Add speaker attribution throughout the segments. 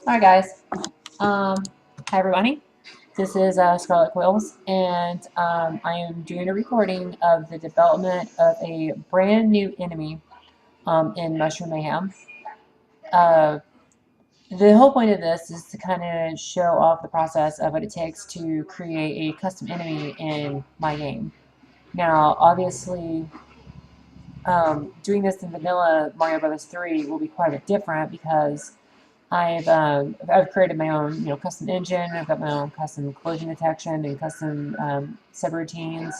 Speaker 1: Alright guys, hi everybody, this is Scarlet Quills, and I am doing a recording of the development of a brand new enemy in Mushroom Mayhem. Uh, the whole point of this is to kind of show off the process of what it takes to create a custom enemy in my game. Now, obviously, doing this in vanilla Mario Bros. 3 will be quite a bit different because I've created my own custom engine. I've got my own custom collision detection and custom subroutines.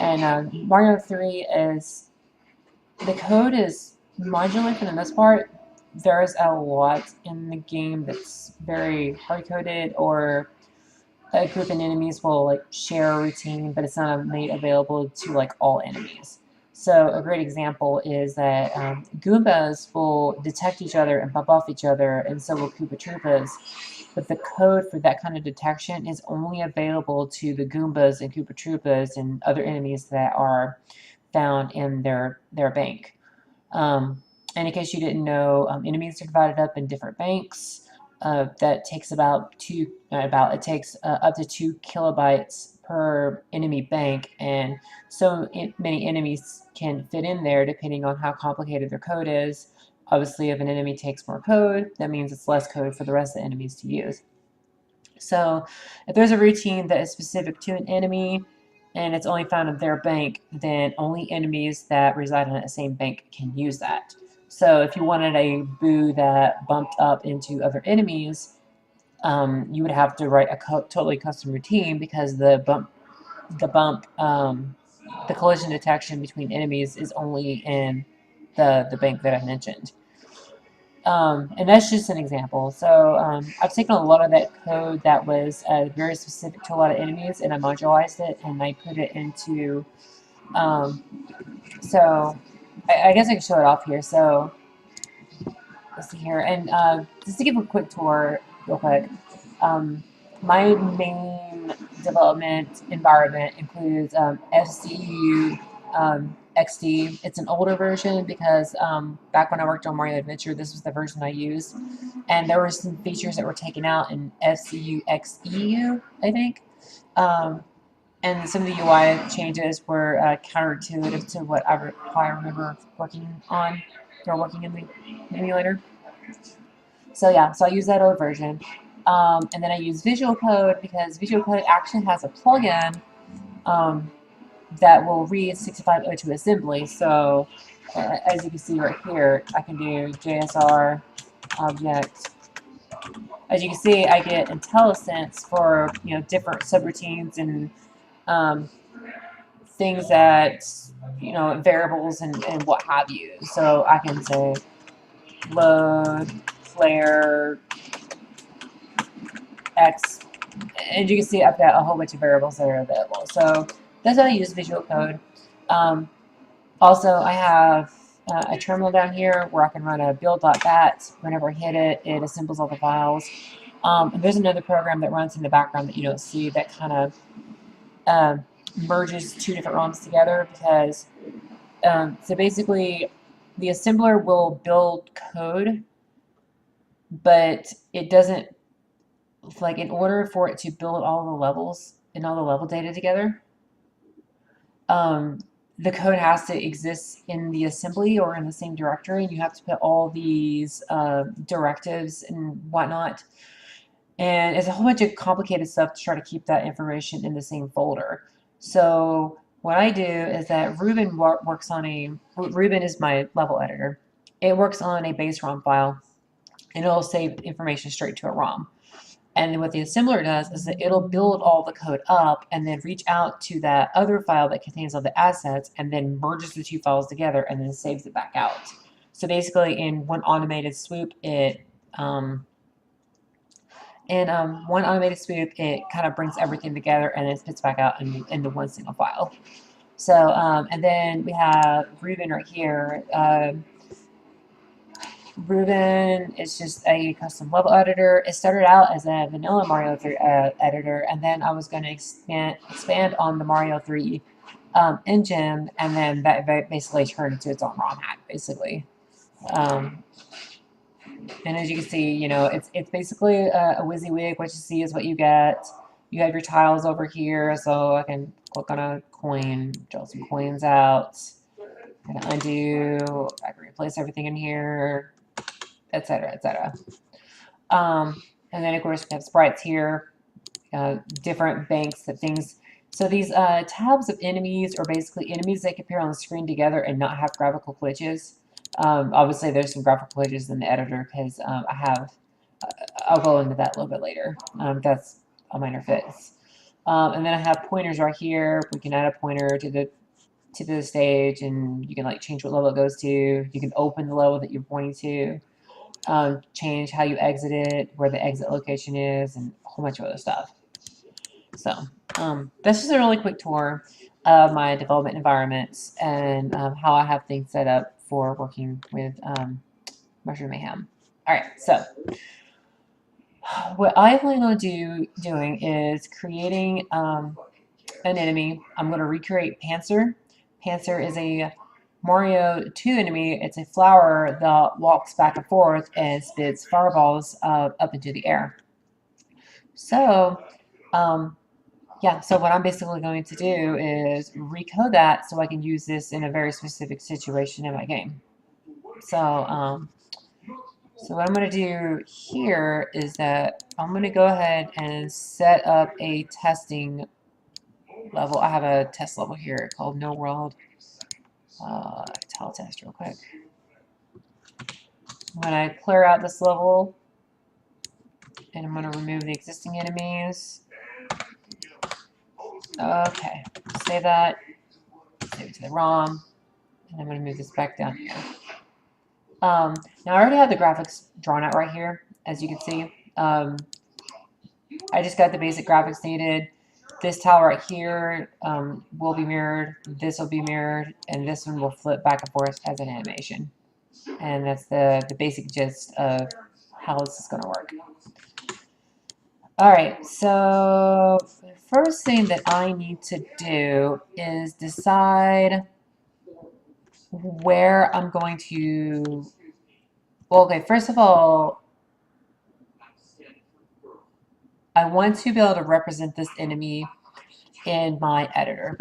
Speaker 1: And Mario 3 is the code is modular for the most part. There's a lot in the game that's very hard coded, or a group of enemies will like share a routine, but it's not made available to like all enemies. So a great example is that Goombas will detect each other and bump off each other, and so will Koopa Troopas. But the code for that kind of detection is only available to the Goombas and Koopa Troopas and other enemies that are found in their bank. And in case you didn't know, enemies are divided up in different banks. That takes up to 2 kilobytes per enemy bank, and so many enemies can fit in there depending on how complicated their code is. Obviously, if an enemy takes more code, that means it's less code for the rest of the enemies to use. So if there's a routine that is specific to an enemy and it's only found in their bank, then only enemies that reside in that same bank can use that. So if you wanted a boo that bumped up into other enemies, you would have to write a totally custom routine, because the collision detection between enemies is only in the bank that I mentioned. And that's just an example. So I've taken a lot of that code that was very specific to a lot of enemies, and I modularized it, and I put it into, so I guess I can show it off here. So let's see here, and just to give a quick tour real quick, my main development environment includes FCU XD. It's an older version because back when I worked on Mario Adventure, this was the version I used, and there were some features that were taken out in FCU XEU, I think. And some of the UI changes were counterintuitive to how I remember working on, or working in the emulator. So yeah, so I use that old version. And then I use Visual Code because Visual Code actually has a plugin that will read 6502 assembly. So as you can see right here, I can do JSR object. As you can see, I get IntelliSense for different subroutines and things that variables and what have you. So I can say load flare X, and you can see I've got a whole bunch of variables that are available. So that's how I use Visual Code. Also, I have a terminal down here where I can run a build.bat. Whenever I hit it, it assembles all the files. And there's another program that runs in the background that you don't see that kind of merges 2 different ROMs together, because so basically the assembler will build code, but it doesn't, like, in order for it to build all the levels and all the level data together, the code has to exist in the assembly or in the same directory, and you have to put all these directives and whatnot. And it's a whole bunch of complicated stuff to try to keep that information in the same folder. So what I do is that Ruben works on Ruben is my level editor. It works on a base ROM file, and it'll save information straight to a ROM. And what the assembler does is that it'll build all the code up and then reach out to that other file that contains all the assets, and then merges the 2 files together and then saves it back out. So basically, in one automated swoop, it kind of brings everything together and then spits back out into one single file. So and then we have Ruben right here. Ruben is just a custom level editor. It started out as a vanilla Mario 3 editor, and then I was going to expand on the Mario 3 engine, and then that basically turned into its own ROM hack, basically. And as you can see, you know, it's basically a WYSIWYG. What you see is what you get. You have your tiles over here, so I can click on a coin, draw some coins out. I can undo, I can replace everything in here, etc., etc. And then of course we have sprites here, different banks of things. So these tabs of enemies are basically enemies that can appear on the screen together and not have graphical glitches. Obviously there's some graphical glitches in the editor because I'll go into that a little bit later. That's a minor fix. And then I have pointers right here. We can add a pointer to the stage, and you can like change what level it goes to. You can open the level that you're pointing to, change how you exit it, where the exit location is, and a whole bunch of other stuff. So that's just a really quick tour of my development environments and how I have things set up for working with Mushroom Mayhem. All right, so what I plan on doing is creating an enemy. I'm going to recreate Panzer. Panzer is a Mario 2 enemy. It's a flower that walks back and forth and spits fireballs up into the air. So, yeah, so what I'm basically going to do is recode that so I can use this in a very specific situation in my game. So, so what I'm going to do here is that I'm going to go ahead and set up a testing level. I have a test level here called No World. Tile test real quick. I'm going to clear out this level, and I'm going to remove the existing enemies. Okay, save that, save it to the ROM, and I'm going to move this back down here. Now I already have the graphics drawn out right here, as you can see. I just got the basic graphics needed. This tile right here will be mirrored, this will be mirrored, and this one will flip back and forth as an animation. And that's the basic gist of how this is going to work. Alright, so the first thing that I need to do is decide where I'm going to... Well, okay, first of all, I want to be able to represent this enemy in my editor.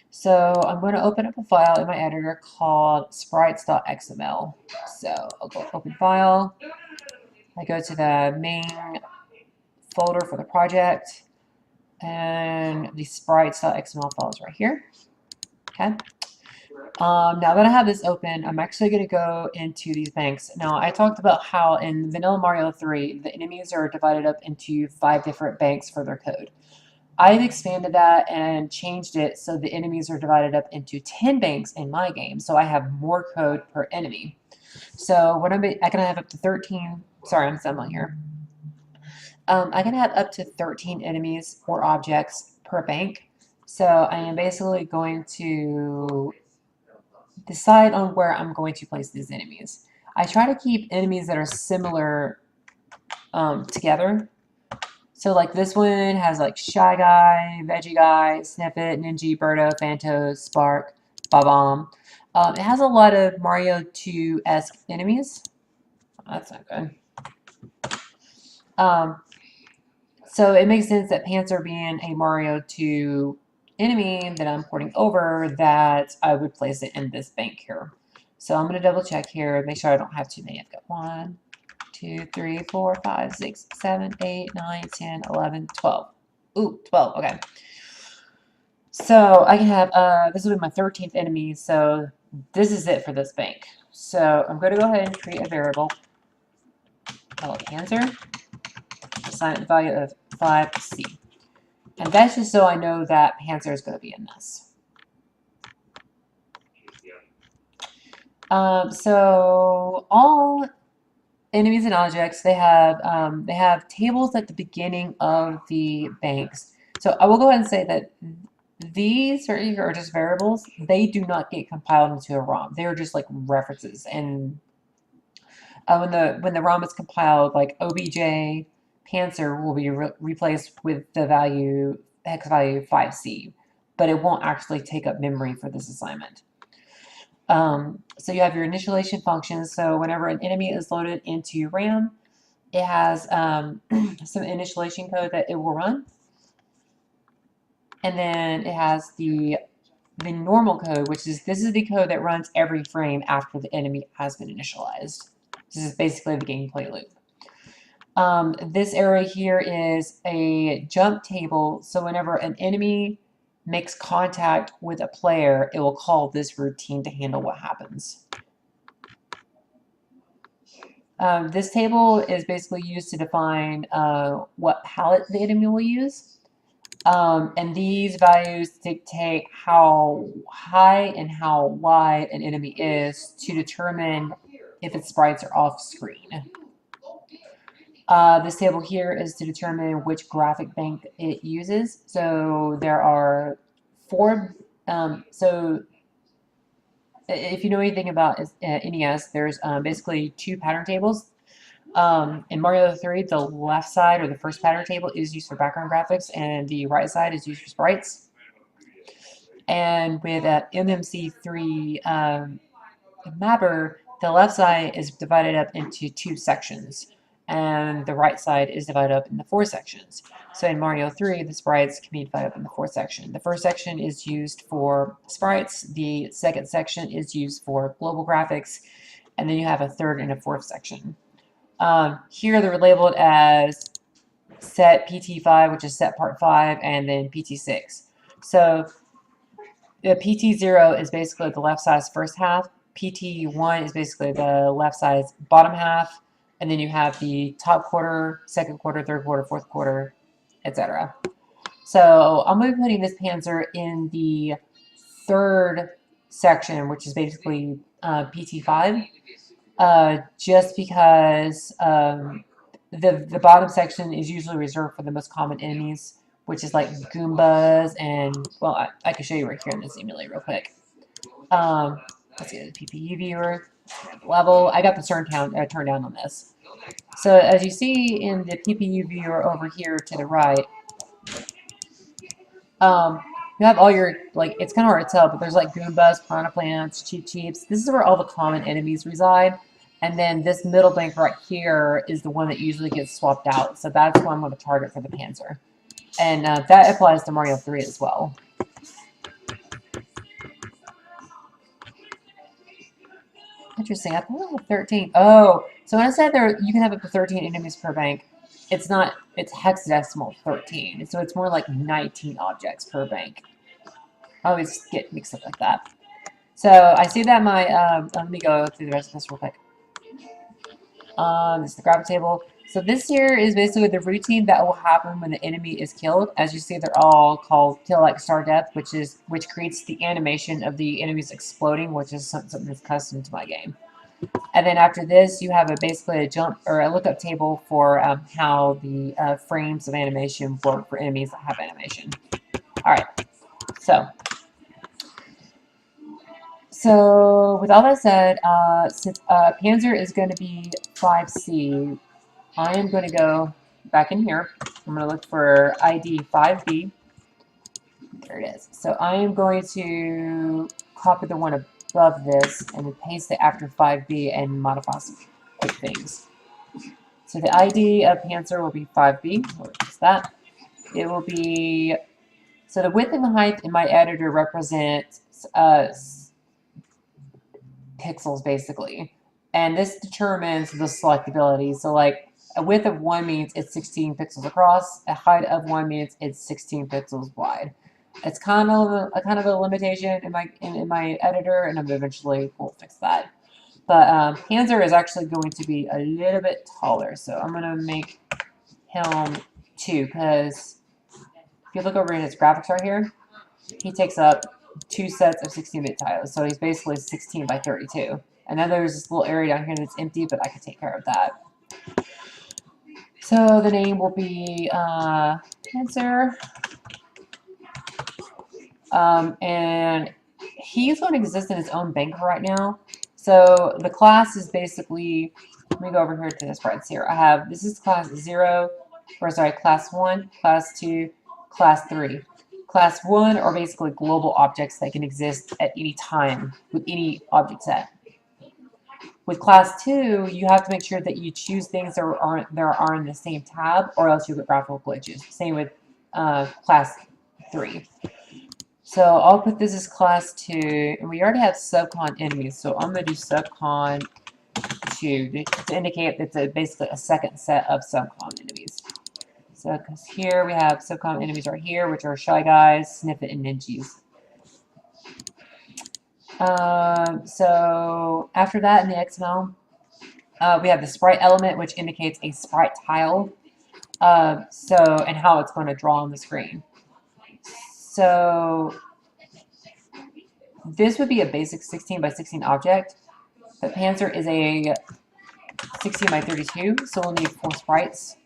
Speaker 1: So I'm going to open up a file in my editor called sprites.xml. So I'll go open file. I go to the main folder for the project, and the sprites.xml file is right here. Okay. Now that I have this open, I'm actually going to go into these banks. Now, I talked about how in Vanilla Mario 3, the enemies are divided up into 5 different banks for their code. I've expanded that and changed it so the enemies are divided up into 10 banks in my game, so I have more code per enemy. So what I can have up to 13. Sorry, I'm stumbling here. I can have up to 13 enemies or objects per bank. So I am basically going to decide on where I'm going to place these enemies. I try to keep enemies that are similar together. So like this one has like Shy Guy, Veggie Guy, Snippet, Ninja, Birdo, Phantos, Spark, Bob-omb. It has a lot of Mario 2-esque enemies. Oh, that's not good. So it makes sense that Panzer being a Mario 2 enemy that I'm porting over, that I would place it in this bank here. So I'm going to double check here, make sure I don't have too many. I've got 1, 2, 3, 4, 5, 6, 7, 8, 9, 10, 11, 12. Ooh, 12, okay. So I can have, this will be my 13th enemy, so this is it for this bank. So I'm going to go ahead and create a variable called Panzer, assign it the value of 5C. And that's just so I know that Panzer is going to be in this. So all enemies and objects, they have tables at the beginning of the banks. So I will go ahead and say that these are just variables. They do not get compiled into a ROM. They are just like references. And when the ROM is compiled, like OBJ Panzer will be replaced with the value hex value 5C, but it won't actually take up memory for this assignment. So you have your initialization functions. So whenever an enemy is loaded into RAM, it has some initialization code that it will run. And then it has the normal code, which is this is the code that runs every frame after the enemy has been initialized. This is basically the gameplay loop. This area here is a jump table. So whenever an enemy makes contact with a player, it will call this routine to handle what happens. This table is basically used to define what palette the enemy will use. And these values dictate how high and how wide an enemy is to determine if its sprites are off screen. This table here is to determine which graphic bank it uses. So there are four. So if you know anything about NES, there's basically two pattern tables. In Mario 3, the left side or the first pattern table is used for background graphics, and the right side is used for sprites. And with MMC3 mapper, the left side is divided up into two sections, and the right side is divided up into four sections. So in Mario 3, the sprites can be divided up into four sections. The first section is used for sprites, the second section is used for global graphics, and then you have a third and a fourth section. Here they're labeled as set PT5, which is set part 5, and then PT6. So the PT0 is basically the left side's first half. PT1 is basically the left side's bottom half. And then you have the top quarter, second quarter, third quarter, fourth quarter, etc. So I'm going to be putting this Panzer in the third section, which is basically PT5. Just because the bottom section is usually reserved for the most common enemies, which is like Goombas, and, well, I can show you right here in this emulator real quick. Let's get the PPE viewer, level. I got the turn down on this. So as you see in the PPE viewer over here to the right, you have all your, like, it's kind of hard to tell, but there's like Goombas, Piranha Plants, Cheep Cheeps. This is where all the common enemies reside. And then this middle bank right here is the one that usually gets swapped out. So that's what I'm going to target for the Panzer. And that applies to Mario 3 as well. Interesting. I thought I had 13. Oh, so when I said there you can have up to 13 enemies per bank, it's not, it's hexadecimal 13. So it's more like 19 objects per bank. I always get mixed up like that. So I see that my, let me go through the rest of this real quick. This is the graphic table. So this here is basically the routine that will happen when the enemy is killed. As you see, they're all called kill like star death, which creates the animation of the enemies exploding, which is something that's custom to my game. And then after this, you have basically a jump or a lookup table for how the frames of animation work for enemies that have animation. All right, so with all that said, since Panzer is going to be 5C, I am going to go back in here. I'm going to look for ID 5B. There it is. So I am going to copy the one above this and then paste it after 5B and modify some quick things. So the ID of Panzer will be 5B. What is that? It will be, so the width and the height in my editor represent pixels basically. And this determines the selectability. So like a width of 1 means it's 16 pixels across. A height of 1 means it's 16 pixels wide. It's kind of a limitation in my editor, and eventually we'll fix that. But Panzer is actually going to be a little bit taller, so I'm going to make him 2, because if you look over in his graphics right here, he takes up 2 sets of 16-bit tiles, so he's basically 16 by 32. And then there's this little area down here that's empty, but I can take care of that. So the name will be Panzer. And he's going to exist in his own bank right now. So the class is basically, let me go over here to the sprites here. I have, this is class 0, or sorry, class 1, class 2, class 3. Class 1 are basically global objects that can exist at any time with any object set. With Class 2, you have to make sure that you choose things that are in the same tab, or else you'll get graphical glitches. Same with Class 3. So I'll put this as Class 2, and we already have subcon enemies, so I'm going to do subcon 2 to indicate that it's basically a second set of subcon enemies. So, because here we have subcon enemies right here, which are Shy Guys, Snippet, and Ninjas. So after that in the XML, we have the sprite element, which indicates a sprite tile. And how it's going to draw on the screen. So this would be a basic 16 by 16 object, but Panzer is a 16 by 32, so we'll need 4 sprites.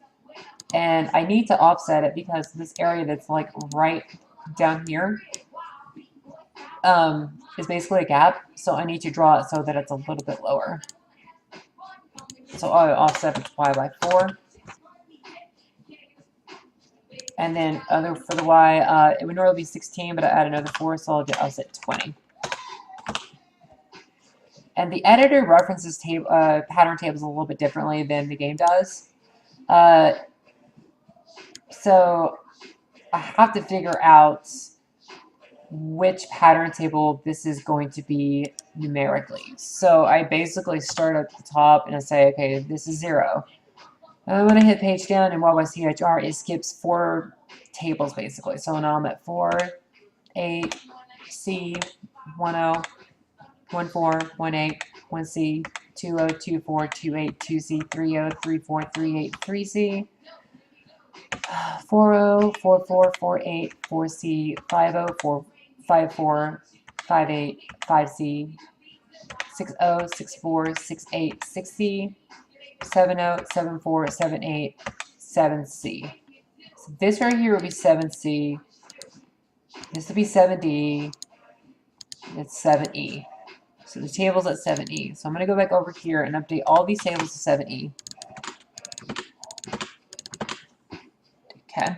Speaker 1: And I need to offset it because this area that's like right down here is basically a gap, so I need to draw it so that it's a little bit lower. So I'll offset it to y by 4. And then for the y, it would normally be 16, but I add another 4, so I'll do offset 20. And the editor references pattern tables a little bit differently than the game does. So I have to figure out which pattern table this is going to be numerically. So I basically start at the top and I say, okay, this is 0. When I hit page down in YYCHR, it skips 4 tables basically. So now I'm at 4, 8, C, 10, 14, 18, 1C, 20, 24, 28, 2C, 30, 34, 38, 3C, 40, 44, 48, 4C, 50, 54, 58, 5C, 60, 64, 68, 6C, 70, 74, 78, 7C. So this right here will be 7C. This will be 7D. It's 7E. So the table's at 7E. So I'm going to go back over here and update all these tables to 7E. Okay.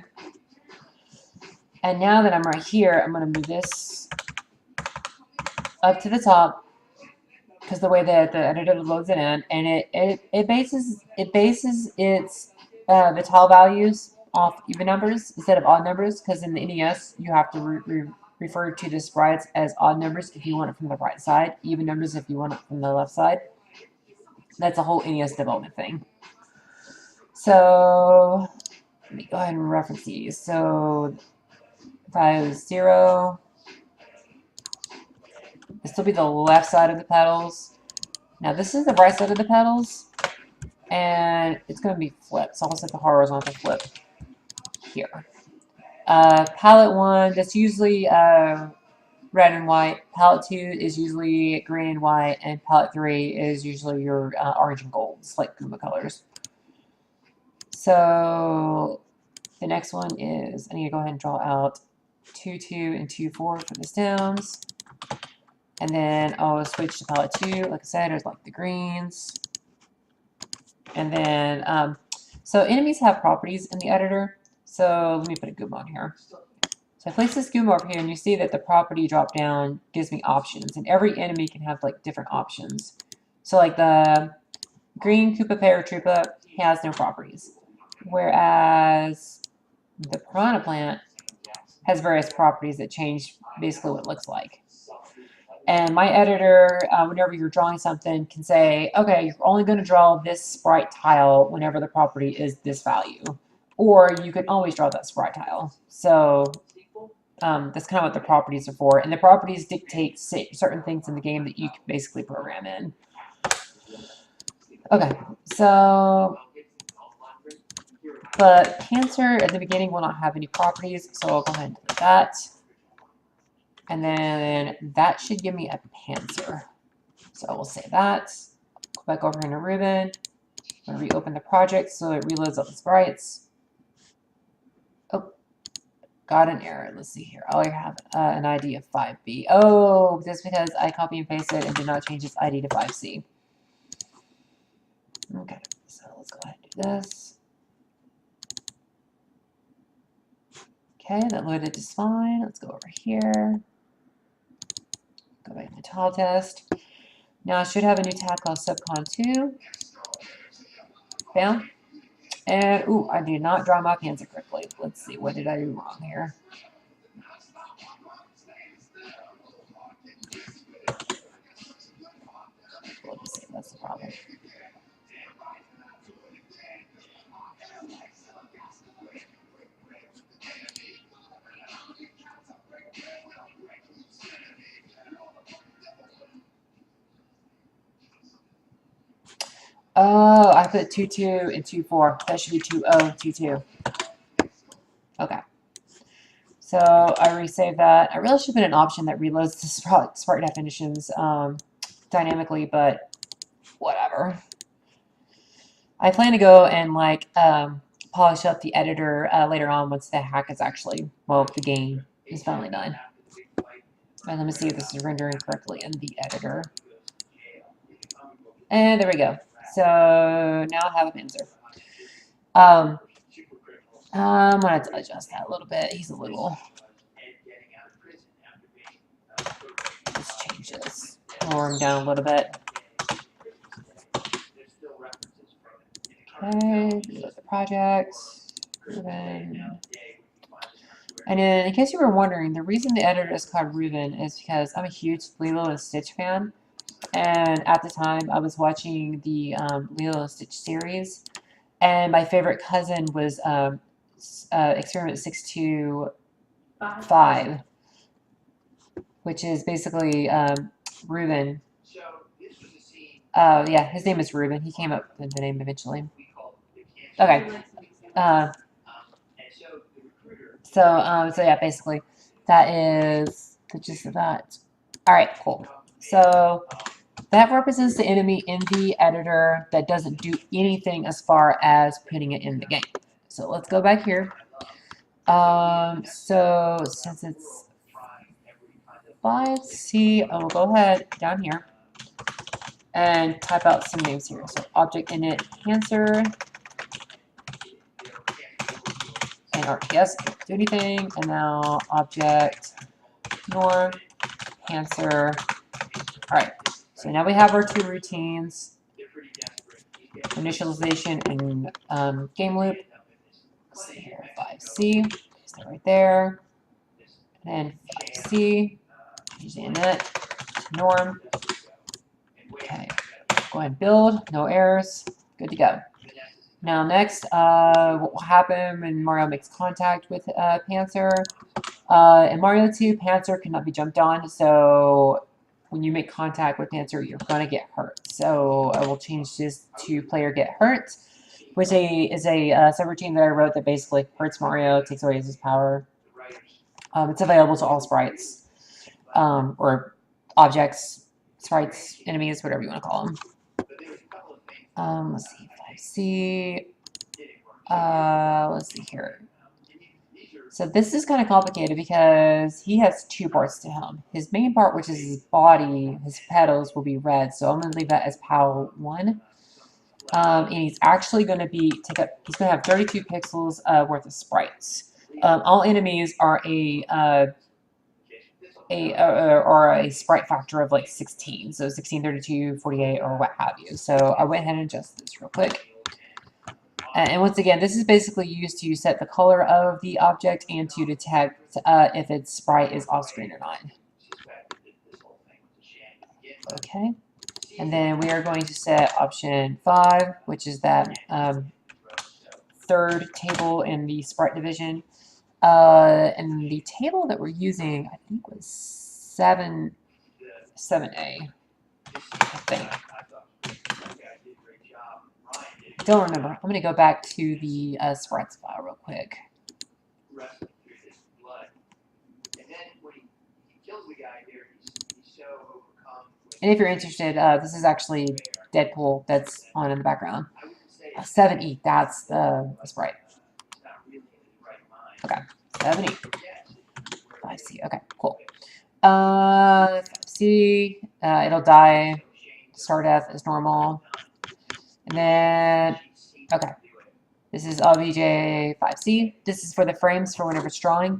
Speaker 1: And now that I'm right here, I'm going to move this up to the top because the way that the editor loads it in, and it bases its the tile values off even numbers instead of odd numbers, because in the NES you have to refer to the sprites as odd numbers if you want it from the right side, even numbers if you want it from the left side. That's a whole NES development thing. So let me go ahead and reference these. So if I was 0, this will be the left side of the pedals. Now this is the right side of the pedals, and it's going to be flipped. So I'll set the horizontal flip here. Palette 1, that's usually red and white. Palette 2 is usually green and white, and palette 3 is usually your orange and gold, it's like Guma colors. So the next one is, I need to go ahead and draw out 2-2 and 2-4 for the stems. And then I'll switch to palette 2. Like I said, there's like the greens. And then, so enemies have properties in the editor. So let me put a Guma on here. So I place this Guma over here, and you see that the property drop down gives me options. And every enemy can have like different options. So like the green Koopa Paratroopa has no properties. Whereas the Piranha Plant has various properties that change basically what it looks like. And my editor, whenever you're drawing something, can say, okay, you're only going to draw this sprite tile whenever the property is this value. Or you can always draw that sprite tile. So that's kind of what the properties are for. And the properties dictate certain things in the game that you can basically program in. Okay, so, but Panzer at the beginning will not have any properties, so I'll go ahead and do that. And then that should give me a Panzer. So I will say that. Go back over into Ruben. I'm going to reopen the project so it reloads all the sprites. Oh, got an error. Let's see here. Oh, I have an ID of 5B. Oh, that's because I copy and pasted and did not change its ID to 5C. Okay, so let's go ahead and do this. Okay, that loaded just fine. Let's go over here. Go back to the tile test. Now I should have a new tab called subcon 2. Bam. And, ooh, I did not draw my Panzer correctly. Let's see, what did I do wrong here? Let me see, that's the problem. Oh, I put 2-2 and 2-4. That should be 2-0, 2-2. Okay. So I resaved that. I really should put an option that reloads the sprite definitions dynamically, but whatever. I plan to go and like polish up the editor later on once the hack is actually, well, the game is finally done. And let me see if this is rendering correctly in the editor. And there we go. So now I have a Panzer. I'm going to adjust that a little bit. He's a little... Let's change this. Lower him down a little bit. Okay, reload the project. Ruben. And then, in case you were wondering, the reason the editor is called Ruben is because I'm a huge Lilo and Stitch fan. And at the time, I was watching the Lilo and Stitch series. And my favorite cousin was Experiment 625, which is basically Ruben. Yeah, his name is Ruben. He came up with the name eventually. Okay. So yeah, basically, that is the gist of that. All right, cool. So that represents the enemy in the editor that doesn't do anything as far as putting it in the game. So let's go back here. So since it's 5C, I will go ahead down here and type out some names here. So object init Panzer and RTS, don't do anything. And now object norm Panzer. All right. So now we have our two routines, initialization and game loop. Let's see here, 5C, stay right there, and 5C, using init, norm. Okay, go ahead and build, no errors, good to go. Now next, what will happen when Mario makes contact with Panzer? In Mario 2, Panzer cannot be jumped on, so when you make contact with Panzer, you're going to get hurt. So I will change this to player get hurt, which is a subroutine that I wrote that basically hurts Mario, takes away his power. It's available to all sprites, or objects, sprites, enemies, whatever you want to call them. Let's see, 5C. Let's see here. So this is kind of complicated because he has two parts to him. His main part, which is his body, his petals, will be red. So I'm going to leave that as POW 1. And he's actually going to be he's going to have 32 pixels worth of sprites. All enemies are a sprite factor of like 16. So 16, 32, 48, or what have you. So I went ahead and adjusted this real quick. And once again, this is basically used to set the color of the object and to detect if its sprite is off screen or not. Okay. And then we are going to set option 5, which is that third table in the sprite division. And the table that we're using, I think, was 7A, I think. Don't remember. I'm going to go back to the sprites file real quick. And if you're interested, this is actually Deadpool that's on in the background. 7E, that's the sprite. Okay, 7E. 5C, okay, cool. 5C, it'll die. Star death is normal. And then, okay. This is LBJ5C. This is for the frames for whenever it's drawing.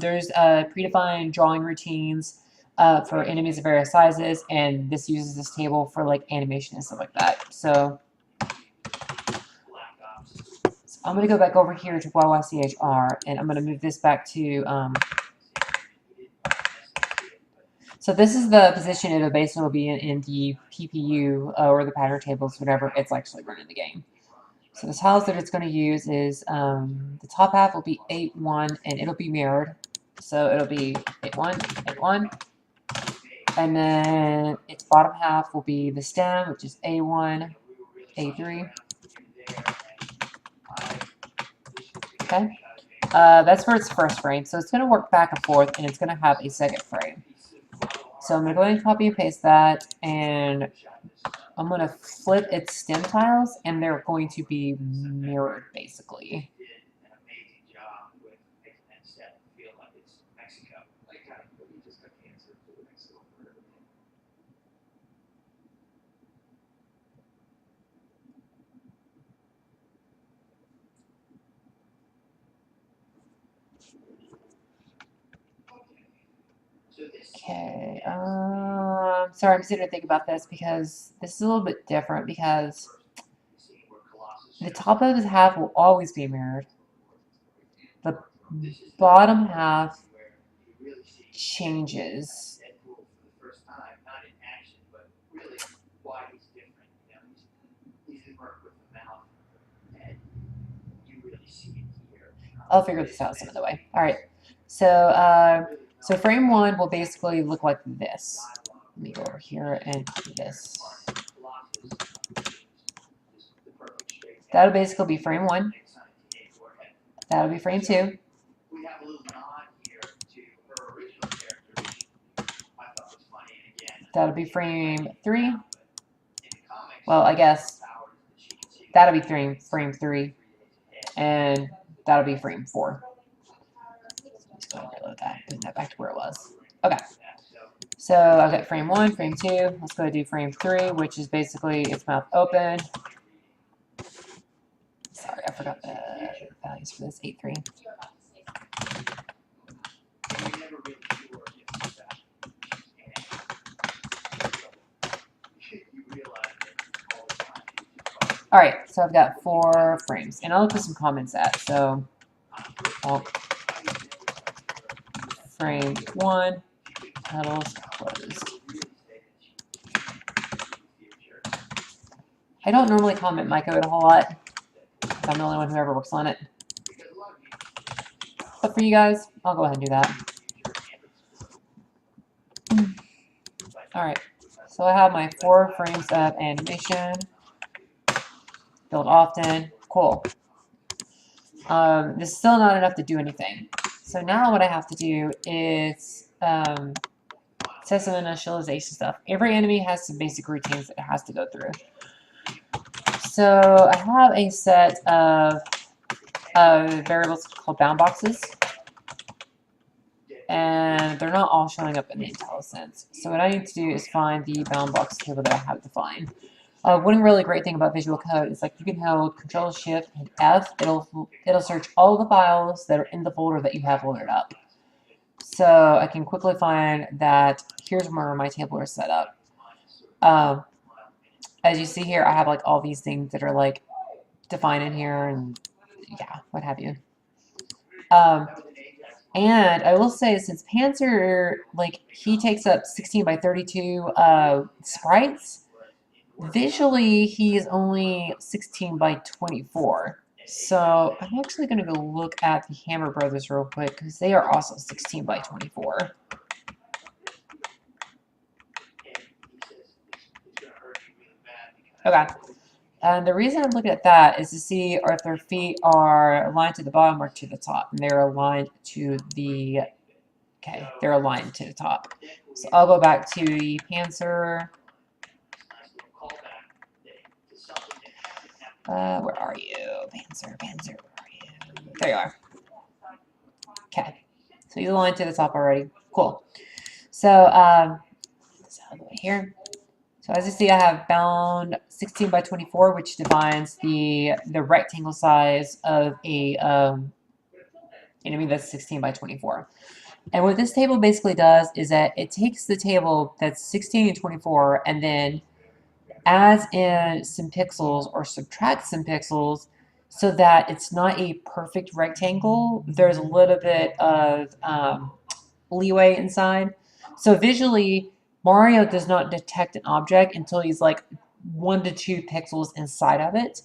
Speaker 1: There's predefined drawing routines for enemies of various sizes, and this uses this table for like animation and stuff like that. So I'm going to go back over here to YYCHR, and I'm going to move this back to... so this is the position it'll basically be in the PPU or the pattern tables whenever it's actually running the game. So the tiles that it's going to use is the top half will be 8-1, and it'll be mirrored. So it'll be 8-1, 8-1. And then its bottom half will be the stem, which is A1, A3. Okay. That's for its first frame. So it's going to work back and forth, and it's going to have a second frame. So I'm going to go ahead and copy and paste that, and I'm going to flip its stem tiles, and they're going to be mirrored, basically. Okay, sorry, I'm sitting to think about this because this is a little bit different because the top of this half will always be mirrored. The bottom half changes. I'll figure this out some other way. All right, so so frame 1 will basically look like this. Let me go over here and do this. That'll basically be frame 1. That'll be frame 2. That'll be frame 3. Well, I guess that'll be frame 3. And that'll be frame 4. Let's go ahead and reload that, putting that back to where it was. Okay. So I've got frame 1, frame 2. Let's go ahead and do frame 3, which is basically its mouth open. Sorry, I forgot the values for this 8-3. All right, so I've got 4 frames, and I'll put some comments at. So frame 1, petals closed. I don't normally comment my code a whole lot. I'm the only one who ever works on it. But for you guys, I'll go ahead and do that. All right, so I have my 4 frames of animation. Build often. Cool. This is still not enough to do anything. So now what I have to do is set some initialization stuff. Every enemy has some basic routines that it has to go through. So I have a set of variables called bound boxes. And they're not all showing up in the IntelliSense. So what I need to do is find the bound box table that I have defined. One really great thing about Visual Code is like you can hold Control Shift and F. It'll search all the files that are in the folder that you have loaded up. So I can quickly find that here's where my table is set up. As you see here, I have like all these things that are like defined in here and yeah, what have you. And I will say, since Panzer, like, he takes up 16 by 32 sprites, visually he is only 16 by 24. So I'm actually going to go look at the Hammer Brothers real quick, because they are also 16 by 24. Okay. And the reason I'm looking at that is to see if their feet are aligned to the bottom or to the top. And they're aligned to the, okay, they're aligned to the top. So I'll go back to the Panzer. Where are you? Panzer, where are you? There you are. Okay. So he's aligned to the top already. Cool. So, let's have it here. So as you see, I have bound 16 by 24, which defines the rectangle size of a enemy that's 16 by 24. And what this table basically does is that it takes the table that's 16 and 24 and then adds in some pixels or subtracts some pixels so that it's not a perfect rectangle. There's a little bit of leeway inside. So visually, Mario does not detect an object until he's like 1 to 2 pixels inside of it.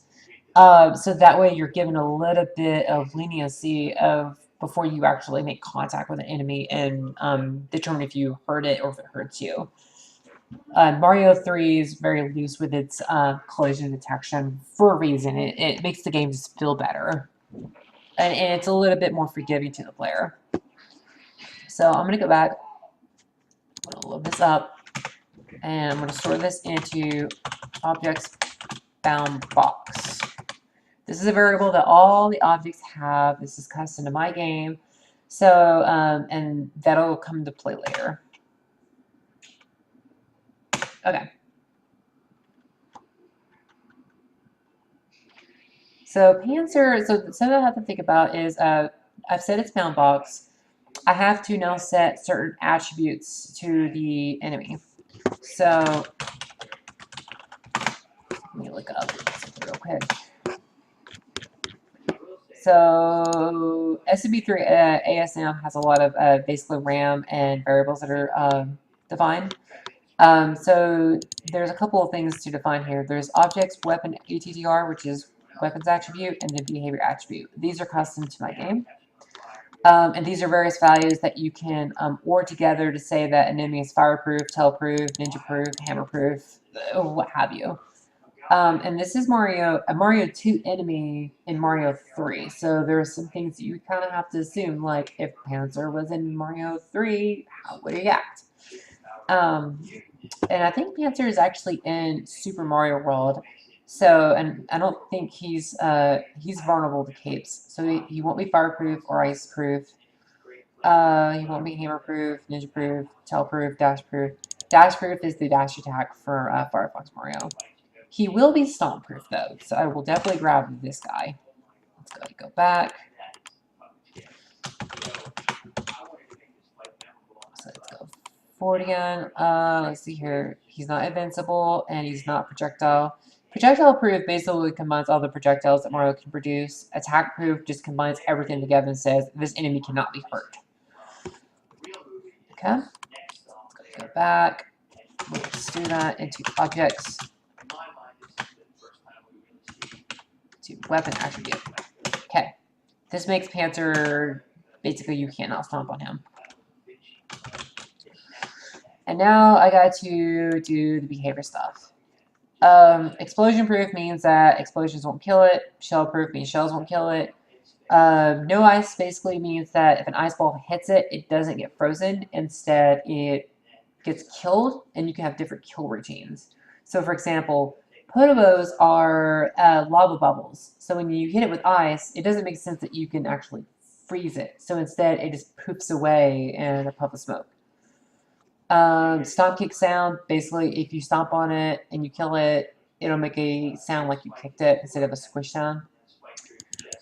Speaker 1: So that way you're given a little bit of leniency of before you actually make contact with an enemy and determine if you hurt it or if it hurts you. Mario 3 is very loose with its collision detection for a reason. It makes the game just feel better. And it's a little bit more forgiving to the player. So I'm going to go back. I'm going to load this up. And I'm going to store this into objects bound box. This is a variable that all the objects have. This is custom to my game. So, and that'll come into play later. Okay. So Panzer, so something I have to think about is I've set its bound box. I have to now set certain attributes to the enemy. So let me look up something real quick. So SCP-3 ASM has a lot of basically RAM and variables that are defined. So there's a couple of things to define here. There's objects, weapon, ATTR, which is weapons attribute, and then behavior attribute. These are custom to my game. And these are various values that you can OR together to say that an enemy is fireproof, tailproof, ninja-proof, hammer-proof, what have you. And this is a Mario 2 enemy in Mario 3. So there are some things that you kind of have to assume, like if Panzer was in Mario 3, how would he act? And I think Panzer is actually in Super Mario World. So, and I don't think he's vulnerable to capes. So he won't be fireproof or iceproof. He won't be hammerproof, ninja-proof, tailproof, dashproof. Dashproof is the dash attack for Firefox Mario. He will be stomp-proof though, so I will definitely grab this guy. Let's go back. So let's go forward again. Let's see here. He's not invincible and he's not projectile. Projectile proof basically combines all the projectiles that Mario can produce. Attack proof just combines everything together and says this enemy cannot be hurt. Okay. Let's go back. Let's do that into objects. To weapon attribute. Okay. This makes Panzer basically you cannot stomp on him. And now I got to do the behavior stuff. Explosion proof means that explosions won't kill it. Shell proof means shells won't kill it. No ice basically means that if an ice ball hits it, it doesn't get frozen. Instead, it gets killed, and you can have different kill routines. So, for example, potobos are lava bubbles. So when you hit it with ice, it doesn't make sense that you can actually freeze it. So instead, it just poofs away in a puff of smoke. Stomp kick sound, basically if you stomp on it and you kill it, it'll make a sound like you kicked it instead of a squish sound.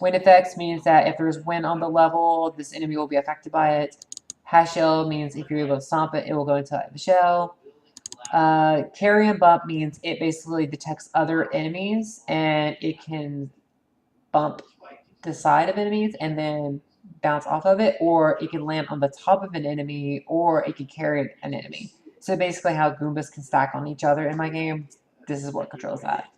Speaker 1: Wind effects means that if there's wind on the level, this enemy will be affected by it. Hash shell means if you're able to stomp it, it will go into the shell. Carry and bump means it basically detects other enemies and it can bump the side of enemies and then bounce off of it, or it can land on the top of an enemy, or it can carry an enemy. So basically how Goombas can stack on each other in my game, this is what controls that.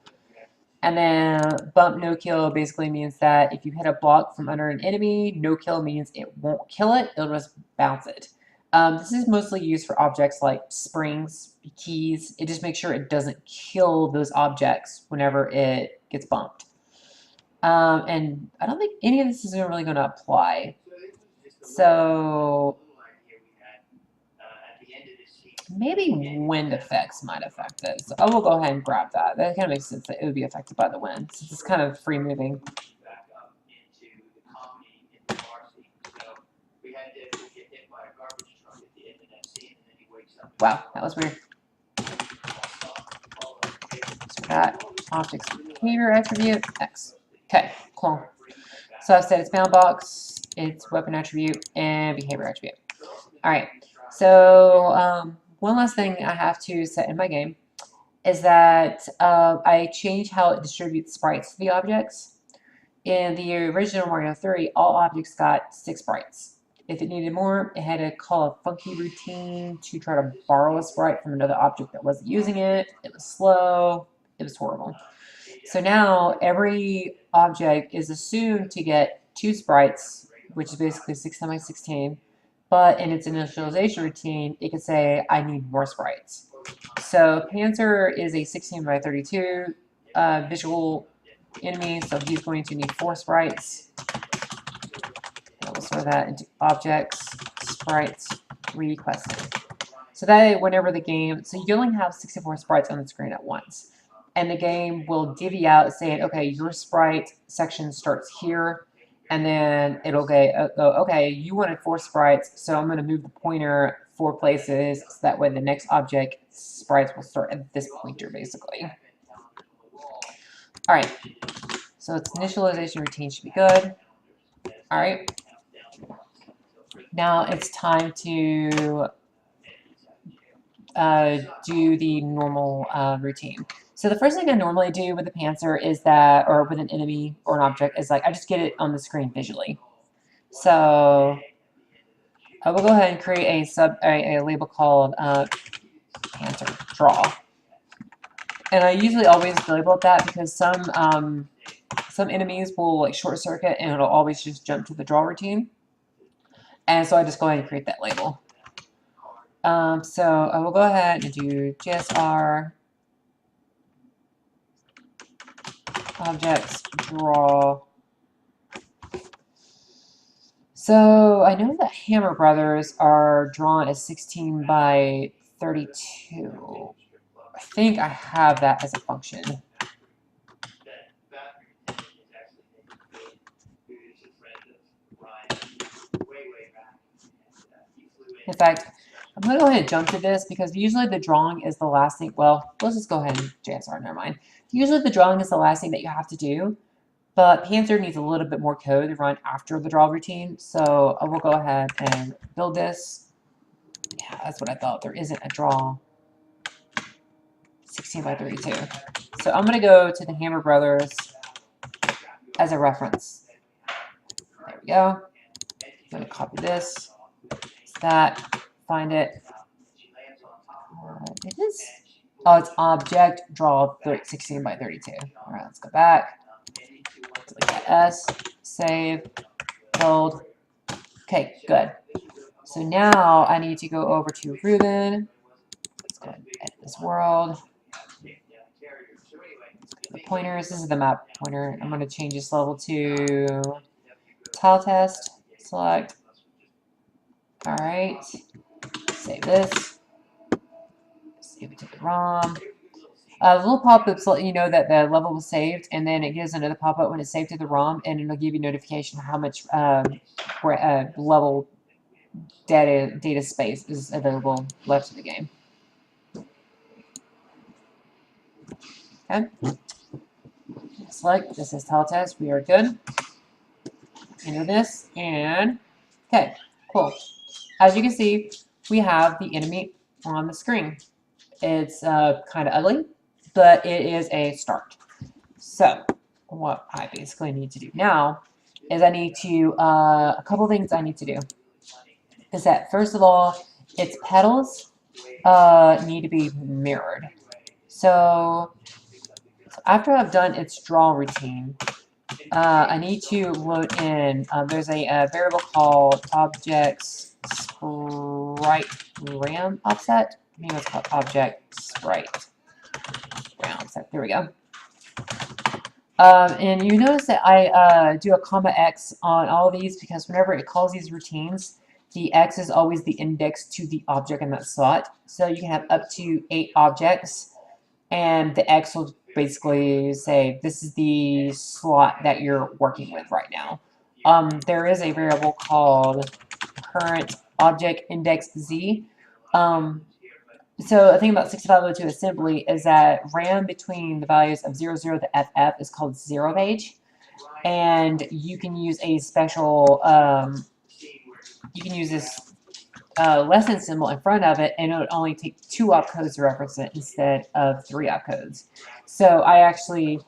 Speaker 1: And then bump no kill basically means that if you hit a block from under an enemy, no kill means it won't kill it, it'll just bounce it. This is mostly used for objects like springs, keys. It just makes sure it doesn't kill those objects whenever it gets bumped. And I don't think any of this is really going to apply. So maybe wind effects might affect this. So I will go ahead and grab that. That kind of makes sense that it would be affected by the wind, since it's kind of free moving. Wow, that was weird. that object's behavior attribute, X. Okay, cool. So I've said its bound box, its weapon attribute, and behavior attribute. All right. So one last thing I have to set in my game is that I change how it distributes sprites to the objects. In the original Mario 3, all objects got 6 sprites. If it needed more, it had to call a funky routine to try to borrow a sprite from another object that wasn't using it. It was slow. It was horrible. So now every object is assumed to get 2 sprites, which is basically 16 by 16. But in its initialization routine, it could say, I need more sprites. So Panzer is a 16 by 32 visual enemy, so he's going to need 4 sprites. And we'll store that into objects, sprites, requested. So that whenever the game, so you only have 64 sprites on the screen at once. And the game will divvy out saying, okay, your sprite section starts here. And then it'll go, okay, you wanted 4 sprites, so I'm going to move the pointer 4 places, so that way the next object sprites will start at this pointer, basically. All right, so its initialization routine should be good. All right, now it's time to do the normal routine. So the first thing I normally do with the Panzer is that, or with an enemy or an object, is like I just get it on the screen visually. So I will go ahead and create a label called Panzer draw, and I usually always label it that because some enemies will like short circuit and it'll always just jump to the draw routine, and so I just go ahead and create that label. So I will go ahead and do JSR objects draw. So I know that Hammer Brothers are drawn as 16 by 32. I think I have that as a function. In fact, I'm going to go ahead and jump to this because usually the drawing is the last thing. Well, let's just go ahead and JSR, never mind. Usually the drawing is the last thing that you have to do, but Panzer needs a little bit more code to run after the draw routine. So I will go ahead and build this. Yeah, that's what I thought. There isn't a draw 16 by 32. So I'm going to go to the Hammer Brothers as a reference. There we go. I'm going to copy this. That, find it. It is. Oh, it's object draw 16 by 32. All right, let's go back. Delete that S, save, build. Okay, good. So now I need to go over to Ruben. Let's go ahead and edit this world. The pointers. This is the map pointer. I'm going to change this level to tile test. Select. All right. Save this. Save it to the ROM. Little pop-ups let you know that the level was saved, and then it gives another pop-up when it's saved to the ROM, and it'll give you notification how much level data space is available left in the game. Okay. Select. This is tile test. We are good. Enter this, and okay, cool. As you can see, we have the enemy on the screen. It's kind of ugly, but it is a start. So what I basically need to do now is I need to, a couple things I need to do is that first of all, its petals need to be mirrored. So after I've done its draw routine, I need to load in, there's a variable called objects sprite ram offset. I think it's called object sprite ram offset. There we go. And you notice that I do a comma X on all of these because whenever it calls these routines, the X is always the index to the object in that slot. So you can have up to 8 objects, and the X will basically say this is the slot that you're working with right now. There is a variable called current object index Z. So the thing about 6502 assembly is that RAM between the values of 00 to FF is called zero page, and you can use a special, you can use this lesson symbol in front of it, and it would only take 2 opcodes to reference it instead of 3 opcodes. So I actually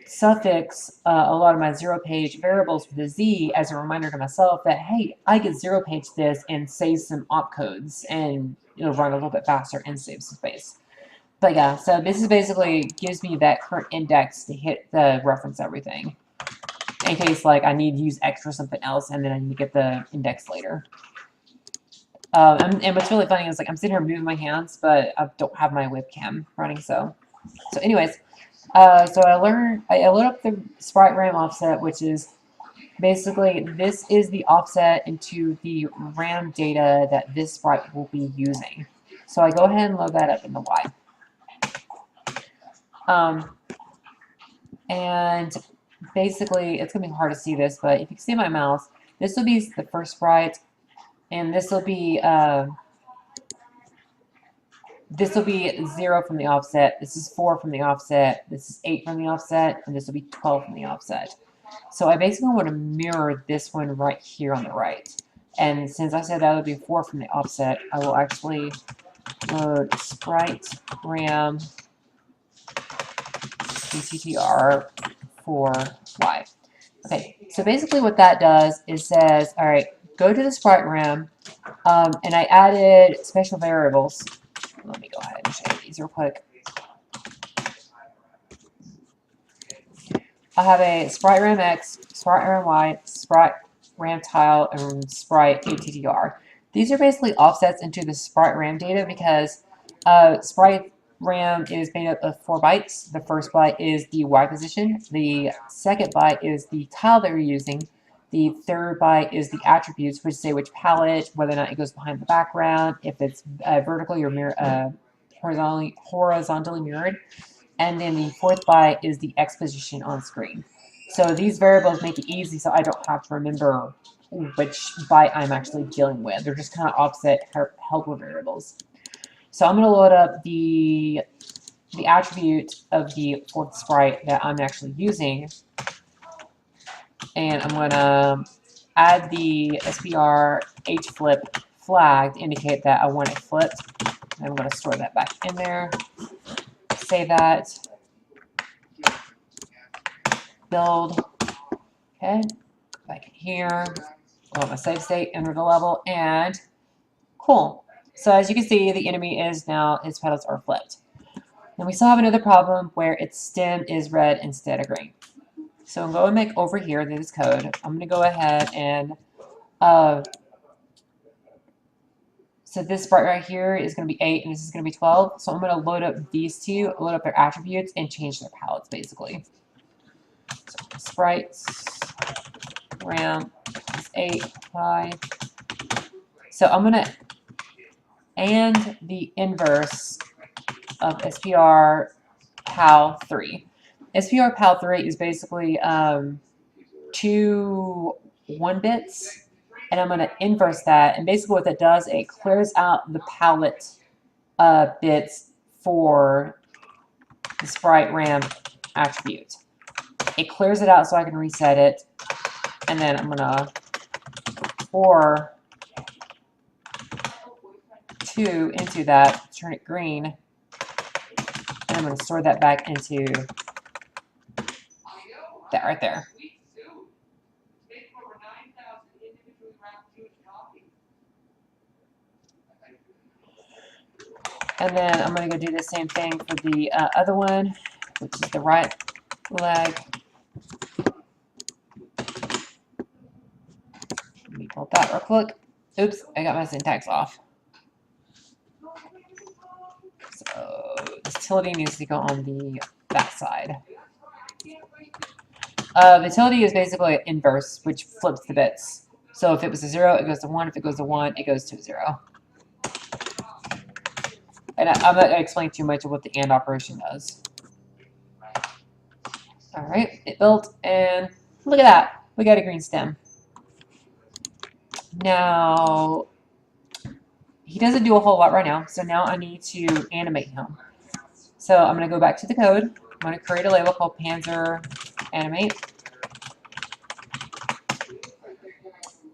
Speaker 1: suffix a lot of my zero page variables with a Z as a reminder to myself that, hey, I could zero page this and save some opcodes, and it'll run a little bit faster and save some space. But yeah, so this is basically gives me that current index to hit the reference everything. In case like I need to use X for something else and then I need to get the index later. And what's really funny is like I'm sitting here moving my hands, but I don't have my webcam running. So anyways, so I load up the sprite RAM offset, which is basically this is the offset into the RAM data that this sprite will be using. So I go ahead and load that up in the Y. And basically, it's going to be hard to see this, but if you can see my mouse, this will be the first sprite, and this will be 0 from the offset, this is 4 from the offset, this is 8 from the offset, and this will be 12 from the offset. So I basically want to mirror this one right here on the right. And since I said that would be 4 from the offset, I will actually load sprite RAM PTTR for Y. Okay, so basically what that does is says, all right, go to the sprite RAM, and I added special variables. Let me go ahead and show you these real quick. I have a sprite RAM X, sprite RAM Y, sprite RAM tile, and sprite ATTR. These are basically offsets into the sprite RAM data because sprite RAM is made up of 4 bytes. The first byte is the Y position. The second byte is the tile that you're using. The third byte is the attributes, which say which palette, whether or not it goes behind the background, if it's vertically or horizontally mirrored. And then the fourth byte is the X position on screen. So these variables make it easy so I don't have to remember which byte I'm actually dealing with. They're just kind of offset helper variables. So I'm going to load up the attribute of the fourth sprite that I'm actually using. And I'm going to add the SPR HFlip flag to indicate that I want it flipped. And I'm going to store that back in there. Save that. Build. Okay. Back in here. Go to my save state, enter the level, and cool. So as you can see, the enemy is now, its petals are flipped. And we still have another problem where its stem is red instead of green. So I'm going to make over here this code. I'm going to go ahead and so this sprite right here is going to be 8 and this is going to be 12. So I'm going to load up these two, load up their attributes, and change their palettes basically. So sprites, RAM is 8, 5. So I'm going to and the inverse of SPR PAL 3. SPR PAL 3 is basically 2 1 bits, and I'm going to inverse that. And basically what that does, it clears out the palette bits for the sprite RAM attribute. It clears it out so I can reset it, and then I'm going to pour 2 into that, turn it green, and I'm going to store that back into that right there. And then I'm going to go do the same thing for the other one, which is the right leg. Let me pull that real quick. Oops, I got my syntax off. So this utility needs to go on the back side. The utility is basically an inverse, which flips the bits. So if it was a 0, it goes to 1. If it goes to 1, it goes to a 0. And I'm not going to explain too much of what the AND operation does. Alright, it built, and look at that. We got a green stem. Now, he doesn't do a whole lot right now, so now I need to animate him. So I'm going to go back to the code. I'm going to create a label called Panzer Animate.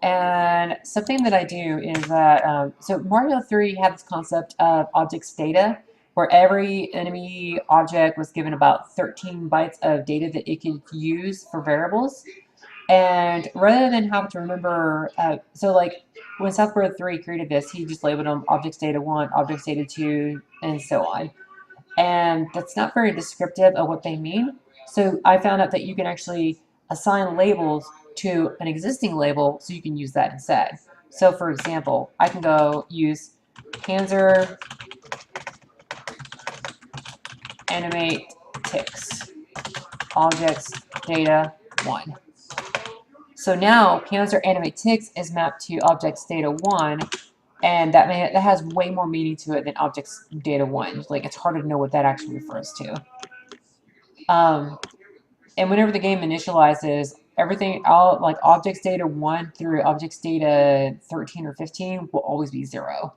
Speaker 1: And something that I do is that, so Mario 3 had this concept of objects data, where every enemy object was given about 13 bytes of data that it could use for variables. And rather than have to remember, so like when South Park 3 created this, he just labeled them objects data 1, objects data 2, and so on. And that's not very descriptive of what they mean. So I found out that you can actually assign labels to an existing label so you can use that instead. So for example, I can go use Panzer animate ticks objects data 1. So now Panzer animate ticks is mapped to objects data 1, and that has way more meaning to it than objects data 1. Like, it's hard to know what that actually refers to. And whenever the game initializes, everything out like objects data 1 through objects data 13 or 15 will always be 0.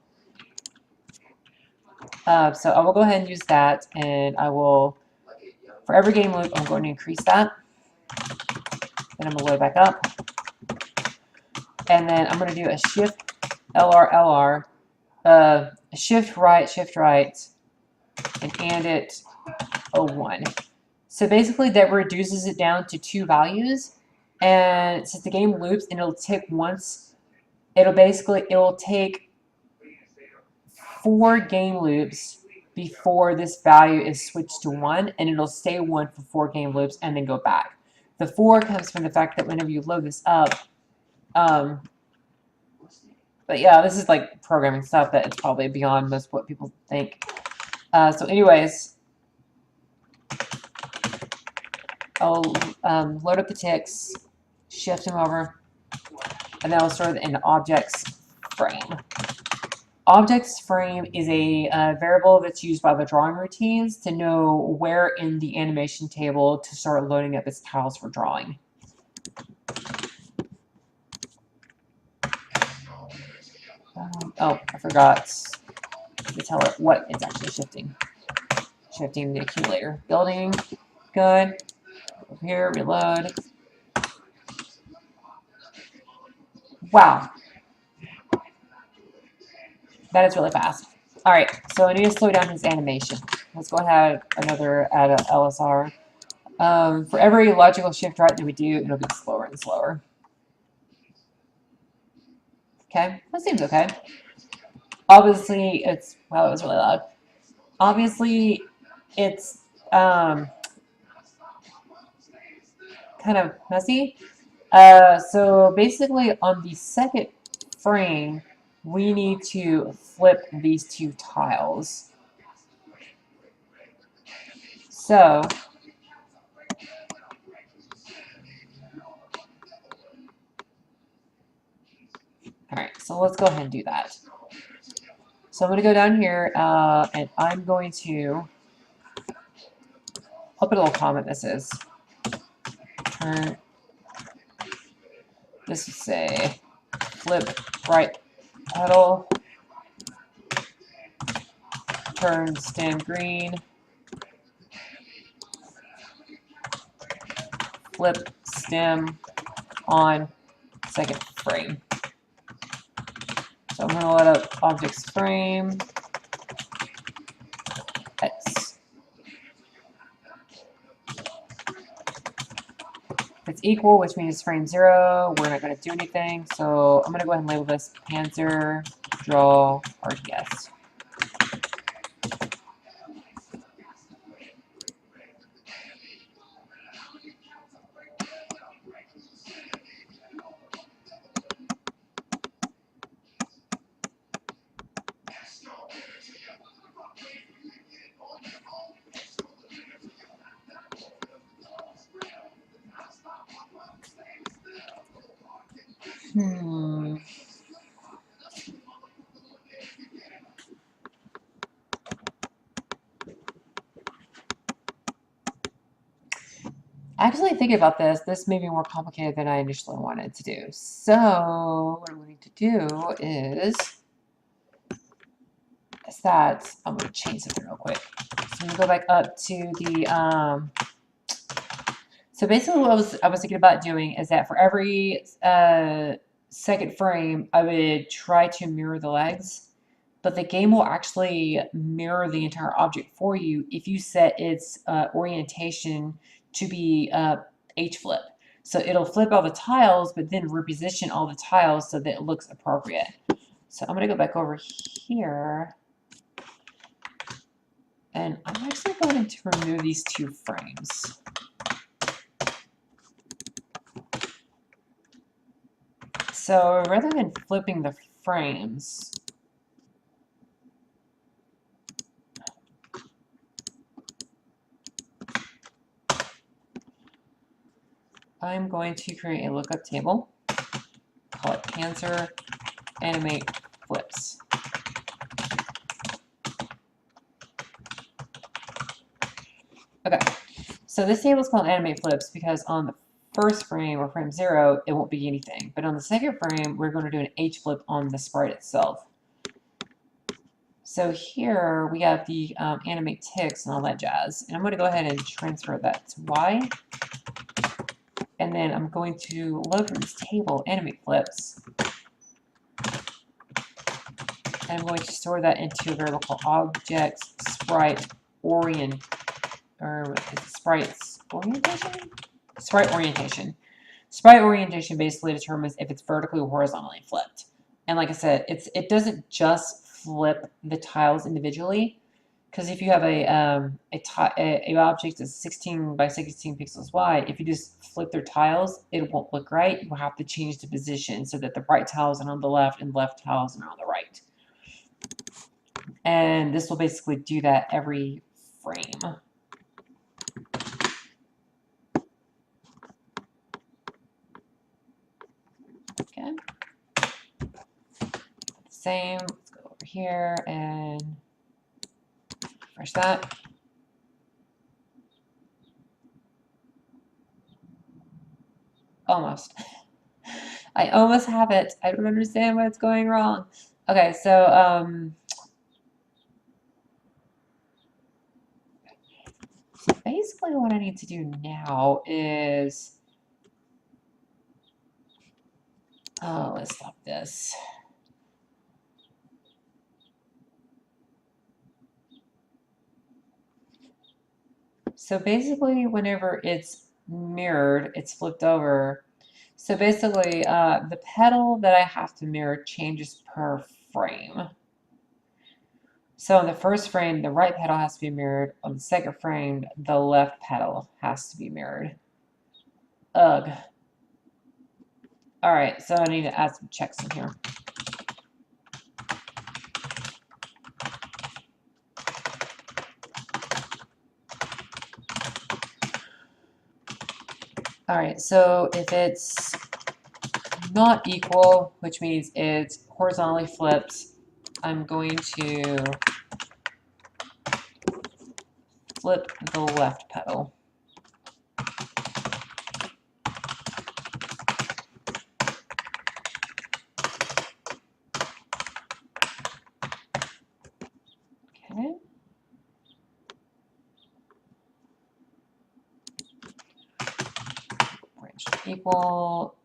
Speaker 1: So I will go ahead and use that, and I will, for every game loop, I'm going to increase that. Then I'm going to load back up. And then I'm going to do a shift LR, shift right, and it 01. So basically that reduces it down to 2 values. And since the game loops and it'll tick once, it'll take 4 game loops before this value is switched to 1, and it'll stay 1 for 4 game loops and then go back. The 4 comes from the fact that whenever you load this up, but yeah, this is like programming stuff that it's probably beyond most what people think. So anyways, I'll load up the ticks, shift them over, and then I'll store it in the objects frame. Objects frame is a variable that's used by the drawing routines to know where in the animation table to start loading up its tiles for drawing. Oh, I forgot to tell it what it's actually shifting. Shifting the accumulator. Building, good. Over here, reload. Wow. That is really fast. All right, so I need to slow down his animation. Let's go ahead, add a LSR. For every logical shift right that we do, it'll get slower and slower. Okay, that seems okay. Obviously, it's, wow, it was really loud. Obviously, it's kind of messy. So basically, on the second frame, we need to flip these 2 tiles. So all right, so let's go ahead and do that. So I'm going to go down here, and I'm going to, I'll put a little comment that says, turn, this would say, flip right pedal, turn stem green, flip stem on second frame. So I'm going to load up objects frame, X. It's equal, which means frame 0. We're not going to do anything. So I'm going to go ahead and label this Panzer Draw RTS. Actually, thinking about this may be more complicated than I initially wanted to do. So what we need to do is stats, I'm going to change something real quick. So I'm going to go back up to the, so basically what I was thinking about doing is that for every second frame, I would try to mirror the legs, but the game will actually mirror the entire object for you if you set its orientation to be H-flip. So it'll flip all the tiles, but then reposition all the tiles so that it looks appropriate. So I'm going to go back over here. And I'm actually going to remove these 2 frames. So rather than flipping the frames, I'm going to create a lookup table, call it answer animate flips. Okay, so this table is called animate flips because on the first frame, or frame 0, it won't be anything. But on the second frame, we're going to do an H flip on the sprite itself. So here we have the animate ticks and all that jazz. And I'm going to go ahead and transfer that to Y. And then I'm going to load from this table animate flips. And I'm going to store that into a variable called objects sprite orient, or sprites orientation? Sprite orientation. Sprite orientation basically determines if it's vertically or horizontally flipped. And like I said, it doesn't just flip the tiles individually, because if you have a object that's 16 by 16 pixels wide, if you just flip their tiles, it won't look right. You will have to change the position so that the right tiles are on the left and left tiles are on the right. And this will basically do that every frame. Okay. Same. Let's go over here and refresh that. Almost. I almost have it. I don't understand what's going wrong. Okay, so basically what I need to do now is, oh, let's stop this. So basically whenever it's mirrored, it's flipped over. So basically the pedal that I have to mirror changes per frame. So in the first frame, the right pedal has to be mirrored. On the second frame, the left pedal has to be mirrored. Ugh. All right, so I need to add some checks in here. All right, so if it's not equal, which means it's horizontally flipped, I'm going to flip the left pedal. Okay. Branch equal,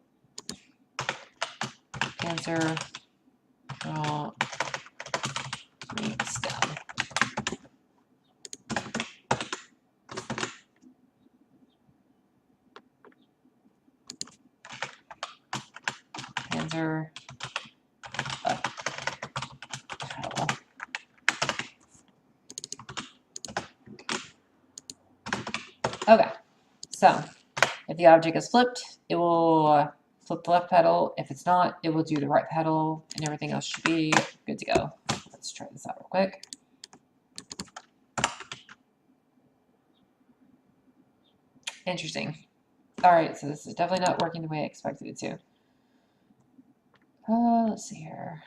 Speaker 1: answer, draw, stem. Answer, pedal. Okay, so if the object is flipped, it will flip the left pedal. If it's not, it will do the right pedal, and everything else should be good to go. Let's try this out real quick. Interesting. All right, so this is definitely not working the way I expected it to. Let's see here.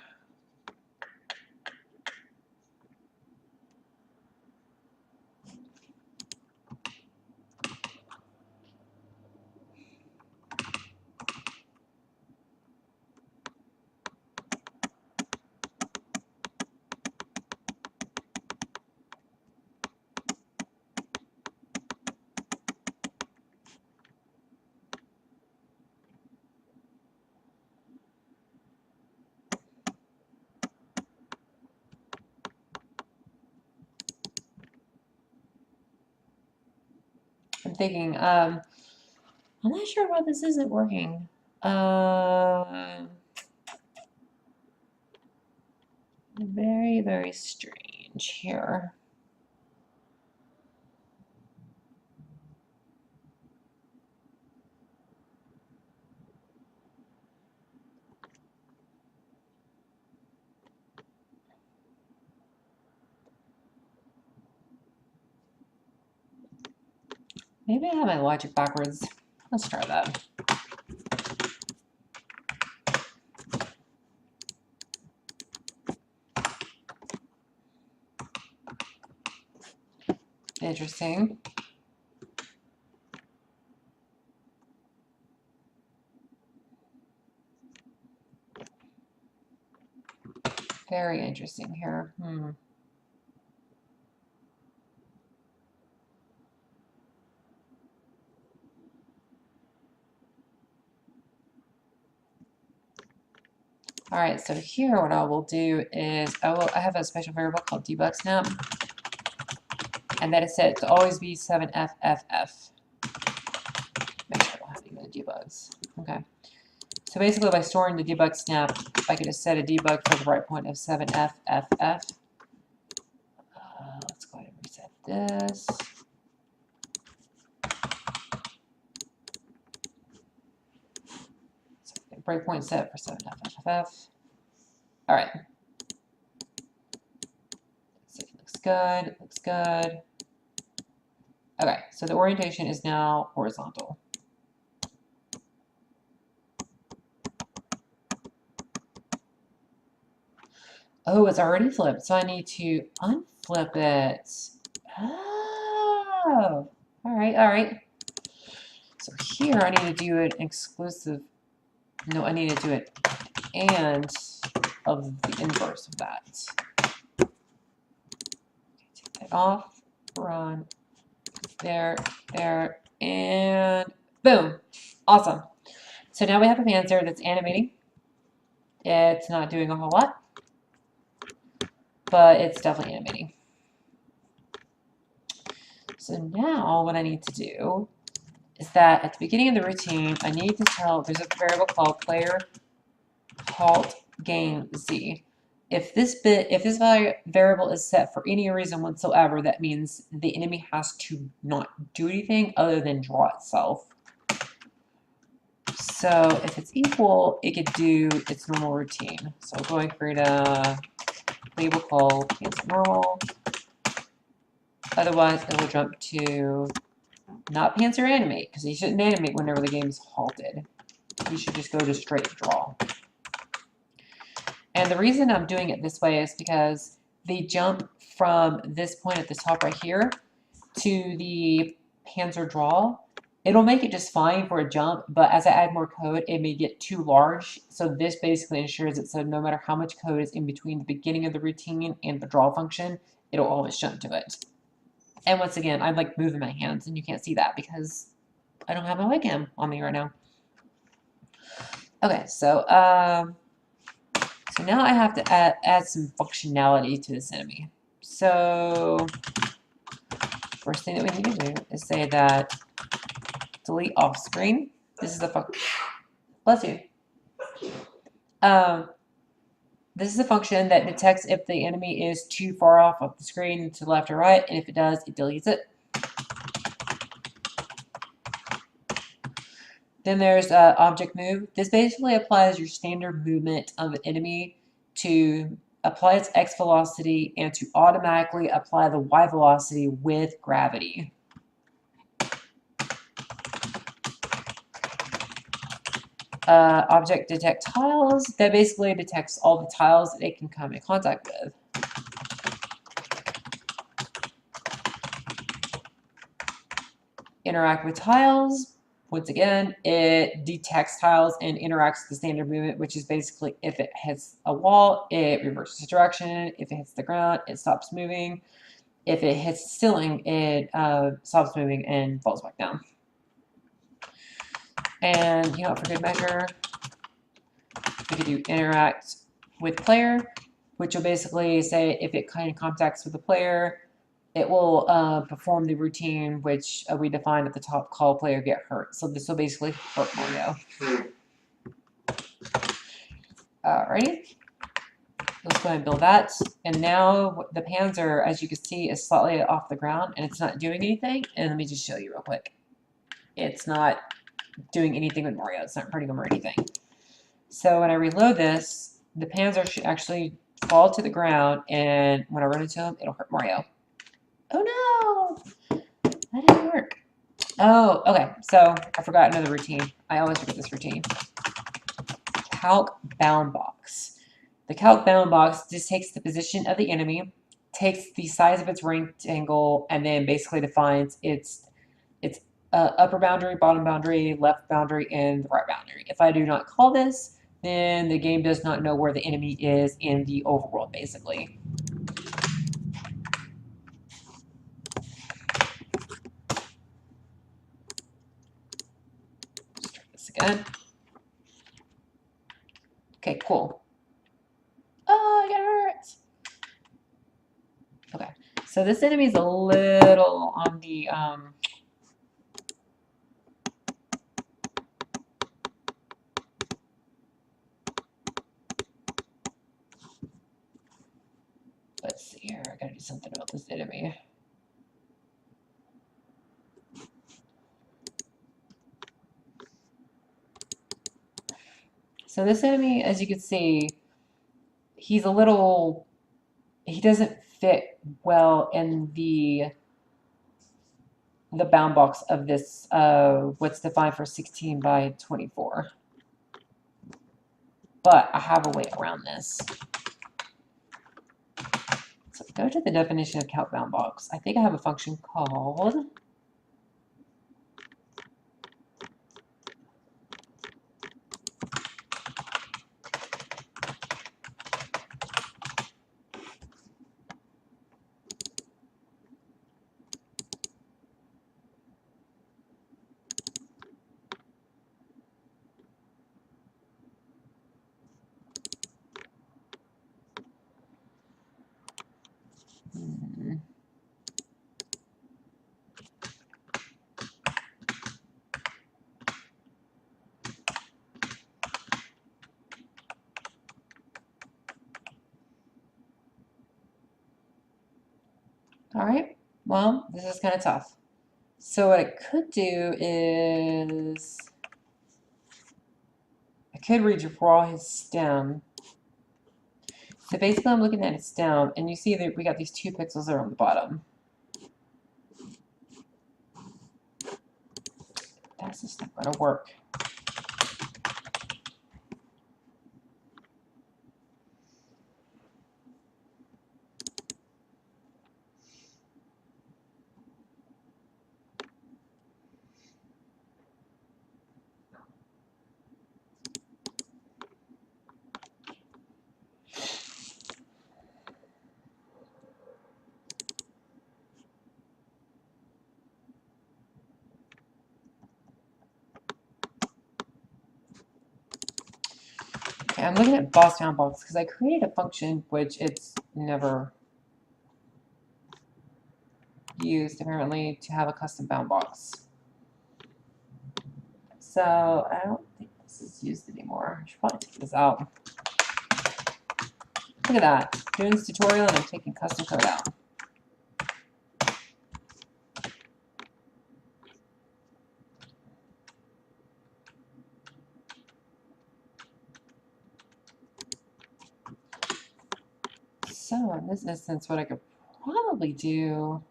Speaker 1: thinking, I'm not sure why this isn't working. Very, very strange here. Maybe I have my logic backwards. Let's try that. Interesting. Very interesting here. All right, so here what I will do is I have a special variable called debug snap, and that is set to always be 7FFF. Make sure I don't have any other debugs. Okay. So basically, by storing the debug snap, I can just set a debug for the breakpoint of 7FFF. Let's go ahead and reset this. So breakpoint set for 7FFF. All right. So it looks good. It looks good. Okay, so the orientation is now horizontal. Oh, it's already flipped, so I need to unflip it. Oh, all right, all right. So here I need to do an exclusive, no, I need to do it and of the inverse of that. Take that off, run, there, there, and boom. Awesome. So now we have a panzer that's animating. It's not doing a whole lot, but it's definitely animating. So now what I need to do is that at the beginning of the routine, I need to tell, there's a variable called player halt game Z. If this variable is set for any reason whatsoever, that means the enemy has to not do anything other than draw itself. So if it's equal, it could do its normal routine. So go ahead and create a label called panzer normal. Otherwise, it will jump to not panzer animate, because he shouldn't animate whenever the game is halted. He should just go to straight draw. And the reason I'm doing it this way is because they jump from this point at the top right here to the panzer draw. It'll make it just fine for a jump, but as I add more code, it may get too large. So this basically ensures it so no matter how much code is in between the beginning of the routine and the draw function, it'll always jump to it. And once again, I'm like moving my hands, and you can't see that because I don't have my webcam on me right now. Okay, so now I have to add some functionality to this enemy. So first thing that we need to do is say that delete off screen. This is a function. Bless you. This is a function that detects if the enemy is too far off of the screen to the left or right, and if it does, it deletes it. Then there's object move. This basically applies your standard movement of an enemy to apply its X velocity and to automatically apply the Y velocity with gravity. Object detect tiles. That basically detects all the tiles that it can come in contact with. Interact with tiles. Once again, it detects tiles and interacts with the standard movement, which is basically if it hits a wall, it reverses direction. If it hits the ground, it stops moving. If it hits the ceiling, it stops moving and falls back down. And for good measure, we could do interact with player, which will basically say if it kind of contacts with the player, it will perform the routine which we defined at the top, call player get hurt. So this will basically hurt Mario. Alrighty. Let's go ahead and build that. And now the Panzer, as you can see, is slightly off the ground and it's not doing anything. And let me just show you real quick. It's not doing anything with Mario. It's not hurting him or anything. So when I reload this, the Panzer should actually fall to the ground, and when I run into him, it'll hurt Mario. Oh no! That didn't work. Oh, okay. So I forgot another routine. I always forget this routine. Calc bound box. The calc bound box just takes the position of the enemy, takes the size of its rectangle, and then basically defines its upper boundary, bottom boundary, left boundary, and the right boundary. If I do not call this, then the game does not know where the enemy is in the overworld, basically. Let's try this again. Okay, cool. Oh, it hurts. Okay, so this enemy is a little on the let's see here. I gotta do something about this enemy. So this enemy, as you can see, he's a little, he doesn't fit well in the bound box of this, what's defined for 16 by 24. But I have a way around this. So go to the definition of calc bound box. I think I have a function called all right, well, this is kind of tough. So what I could do is I could redraw his stem. So basically I'm looking at his stem, and you see that we got these 2 pixels there on the bottom. That's just not going to work. Okay, I'm looking at boss bound box because I created a function which it's never used apparently to have a custom bound box. So I don't think this is used anymore. I should probably take this out. Look at that. Doing this tutorial and I'm taking custom code out. So in this instance, what I could probably do,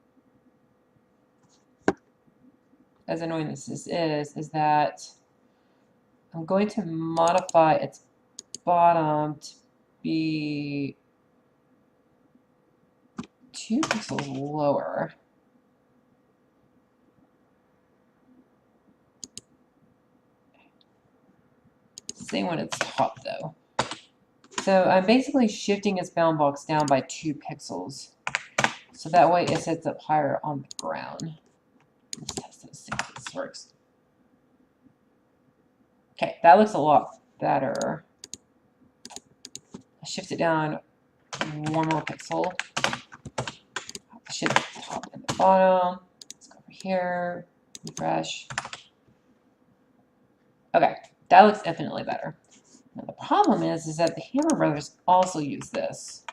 Speaker 1: as annoying as this is that I'm going to modify its bottom to be 2 pixels lower. Same when it's top though. So I'm basically shifting its bound box down by 2 pixels. So that way it sits up higher on the ground. Let's test this, see if this works. Okay, that looks a lot better. I shift it down 1 more pixel. Shift the top bottom. Let's go over here. Refresh. Okay, that looks infinitely better. Now the problem is that the Hammer Brothers also use this.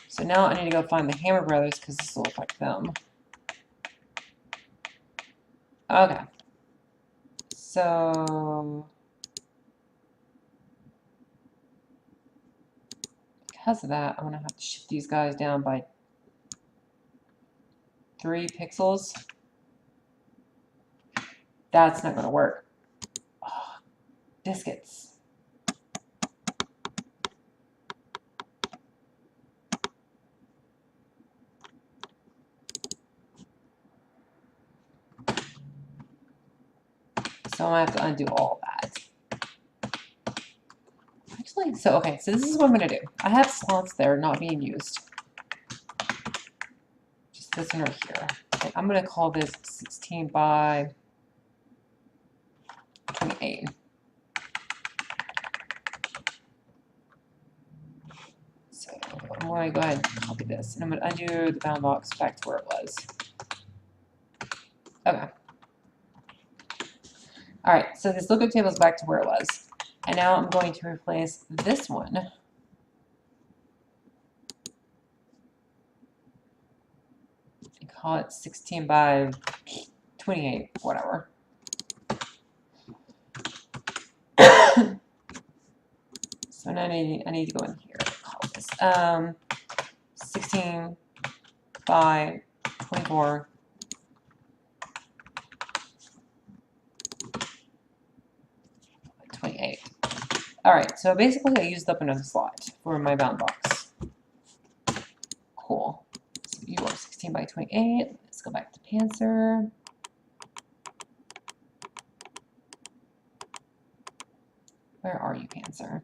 Speaker 1: So now I need to go find the Hammer Brothers because this will affect them. Okay. So because of that, I'm going to have to shift these guys down by 3 pixels. That's not going to work. Oh, biscuits. So I have to undo all that. Actually, so okay, so this is what I'm going to do. I have slots there not being used. Just this one right here. Okay, I'm going to call this 16 by 28. So I'm going to go ahead and copy this, and I'm going to undo the bound box back to where it was. Okay. All right, so this lookup table is back to where it was. And now I'm going to replace this one. And call it 16 by 28, whatever. So now I need to go in here and call this 16 by 24. All right, so basically I used up another slot for my bound box. Cool. So you are 16 by 28. Let's go back to Panzer. Where are you, Panzer?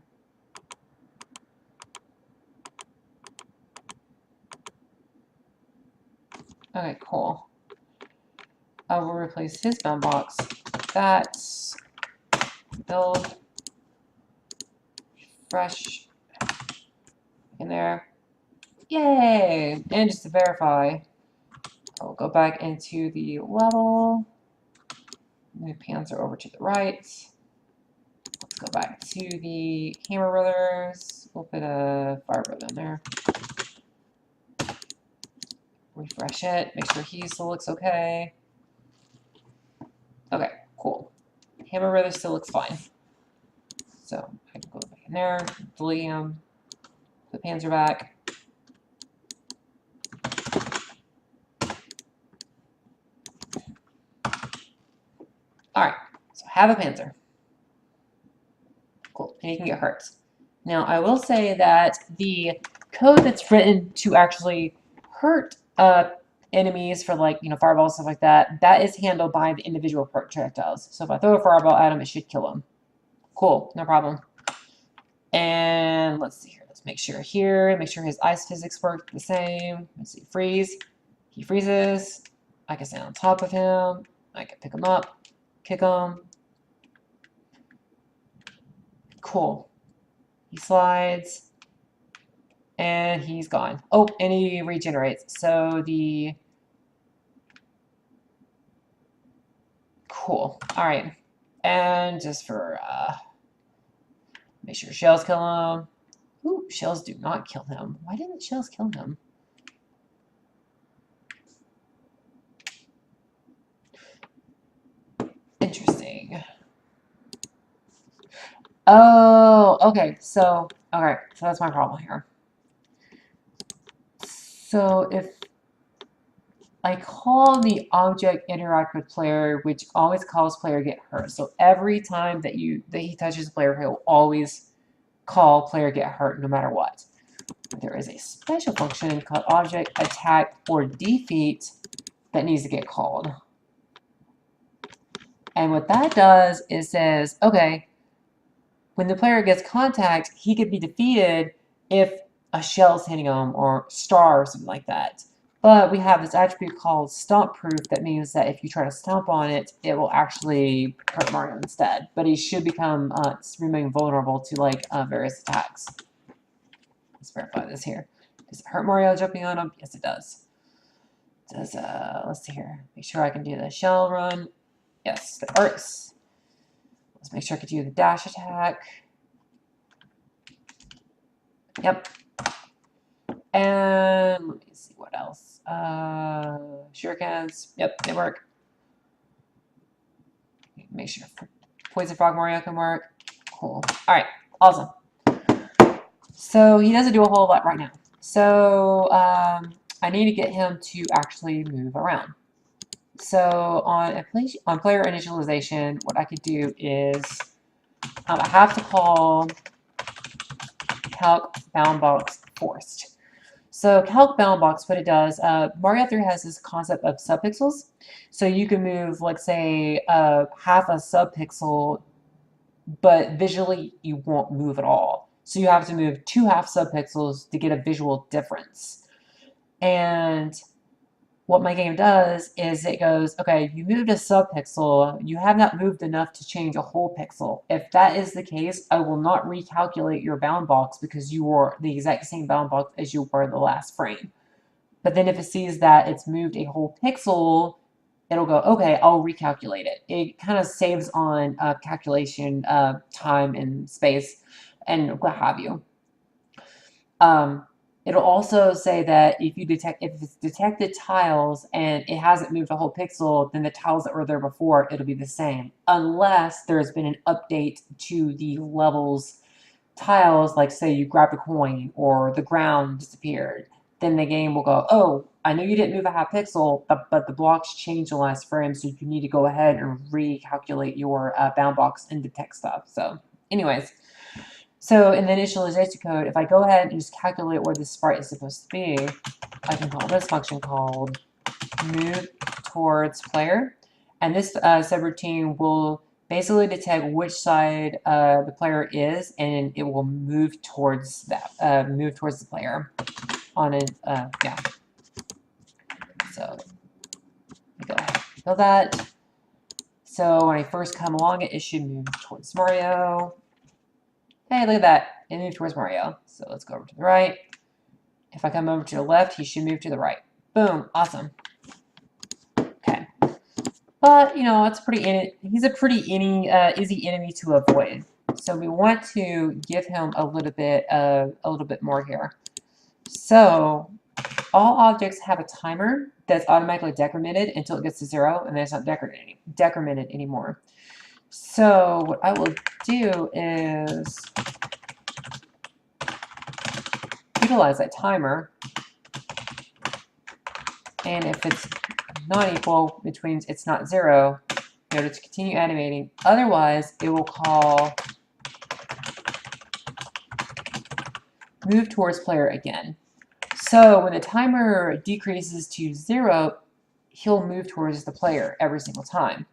Speaker 1: Okay, cool. I will replace his bound box. That's build. Fresh in there. Yay! And just to verify, I'll go back into the level. Move Panzer over to the right. Let's go back to the Hammer Brothers. We'll put a Fire Brother in there. Refresh it. Make sure he still looks okay. Okay, cool. Hammer Brothers still looks fine. So I can go back in there, delete him, put Panzer back. All right, so I have a Panzer. Cool, and he can get hurt. Now I will say that the code that's written to actually hurt enemies for like, fireballs, stuff like that, that is handled by the individual projectiles. So if I throw a fireball at him, it should kill him. Cool, no problem. And let's see here. Let's make sure here. Make sure his ice physics work the same. Let's see, freeze. He freezes. I can stand on top of him. I can pick him up, kick him. Cool. He slides. And he's gone. Oh, and he regenerates. So the... Cool. All right. And just for... make sure shells kill him. Ooh, shells do not kill him. Why didn't shells kill him? Interesting. Oh, okay. So that's my problem here. So if I call the object interact with player, which always calls player get hurt. So every time that he touches the player, he'll always call player get hurt no matter what. There is a special function called object attack or defeat that needs to get called. And what that does is says, okay, when the player gets contact, he could be defeated if a shell's hitting him or star or something like that. But we have this attribute called stomp proof that means that if you try to stomp on it, it will actually hurt Mario instead. But he should remain vulnerable to like various attacks. Let's verify this here. Does it hurt Mario jumping on him? Yes, it does. Does, let's see here. Make sure I can do the shell run. Yes, that works. Let's make sure I can do the dash attack. Yep. And let me see what else. Shurikens. Yep, they work. Make sure Poison Frog Mario can work. Cool. All right, awesome. So he doesn't do a whole lot right now. So I need to get him to actually move around. So on player initialization, what I could do is I have to call calc boundbox forced. So calc boundbox, what it does, Mario 3 has this concept of subpixels. So you can move, like, say, half a subpixel, but visually you won't move at all. So you have to move 2 half subpixels to get a visual difference. And what my game does is it goes, okay, you moved a subpixel, you have not moved enough to change a whole pixel. If that is the case, I will not recalculate your bound box because you were the exact same bound box as you were the last frame. But then if it sees that it's moved a whole pixel, it'll go, okay, I'll recalculate it. It kind of saves on calculation time and space and what have you. It'll also say that if it's detected tiles and it hasn't moved a whole pixel, then the tiles that were there before, it'll be the same. Unless there's been an update to the levels tiles, like say you grabbed a coin or the ground disappeared, then the game will go, oh, I know you didn't move a half pixel, but the blocks changed the last frame, so you need to go ahead and recalculate your bound box and detect stuff. So anyways. So in the initialization code, if I go ahead and just calculate where this sprite is supposed to be, I can call this function called move towards player. And this subroutine will basically detect which side the player is, and it will move towards that, move towards the player on it. Yeah. So go ahead and build that. So when I first come along, it should move towards Mario. Hey, look at that. It moved towards Mario. So let's go over to the right. If I come over to the left, he should move to the right. Boom. Awesome. Okay. But, you know, he's a pretty easy enemy to avoid. So we want to give him a little bit more here. So all objects have a timer that's automatically decremented until it gets to 0, and then it's not decremented anymore. So what I will do is utilize that timer, and if it's not equal, which means it's not 0, in order to continue animating. Otherwise, it will call move towards player again. So when the timer decreases to 0, he'll move towards the player every single time.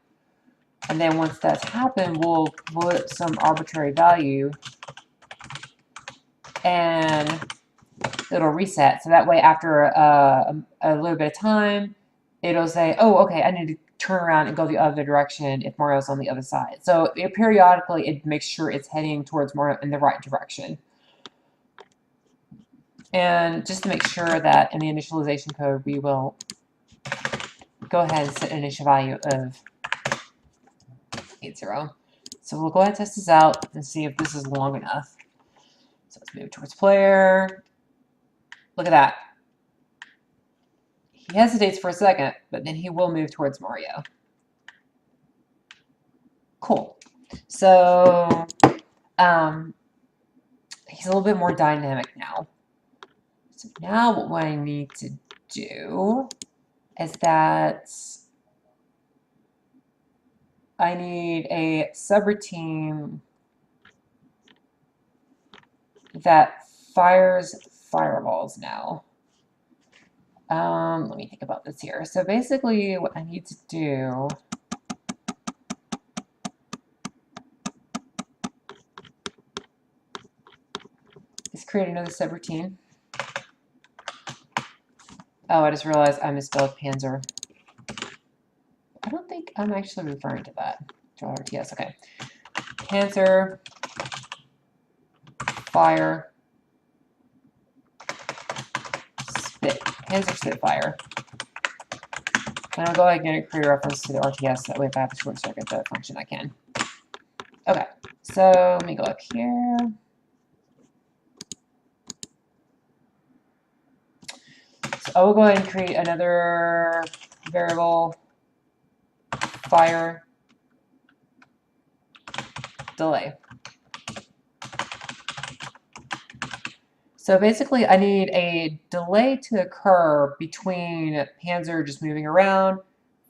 Speaker 1: And then once that's happened, we'll put some arbitrary value and it'll reset. So that way, after a little bit of time, it'll say, oh, okay, I need to turn around and go the other direction if Mario's on the other side. So periodically, it makes sure it's heading towards Mario in the right direction. And just to make sure that in the initialization code, we will go ahead and set an initial value of 80. So we'll go ahead and test this out and see if this is long enough. So let's move towards player. Look at that. He hesitates for a second, but then he will move towards Mario. Cool. So he's a little bit more dynamic now. So now what I need to do is that I need a subroutine that fires fireballs now. Let me think about this here. So basically what I need to do is create another subroutine. Oh, I just realized I misspelled Panzer. I don't think I'm actually referring to that. Yes, okay. Panzer, fire, Panzer Spitfire. And I'll go ahead and create a reference to the RTS, that way if I have to short circuit the function, I can. Okay, so let me go up here. So I will go ahead and create another variable, fire delay. So basically I need a delay to occur between Panzer just moving around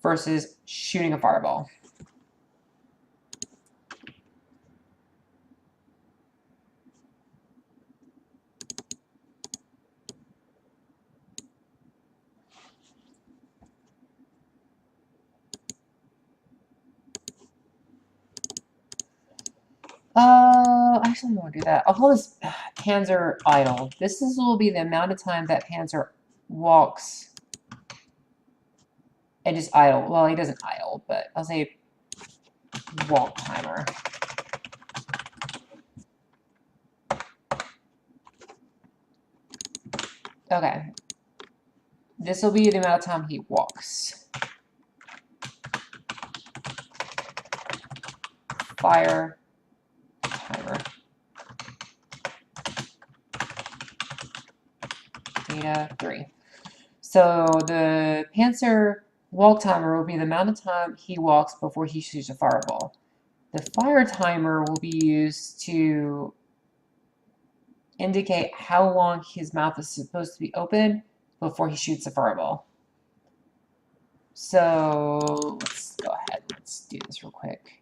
Speaker 1: versus shooting a fireball. Actually, I won't do that. I'll call this Panzer idle. Will be the amount of time that Panzer walks and just idle. Well, he doesn't idle, but I'll say walk timer. Okay. This will be the amount of time he walks. Fire timer. Data 3. So the Panzer walk timer will be the amount of time he walks before he shoots a fireball. The fire timer will be used to indicate how long his mouth is supposed to be open before he shoots a fireball. So let's go ahead. Let's do this real quick.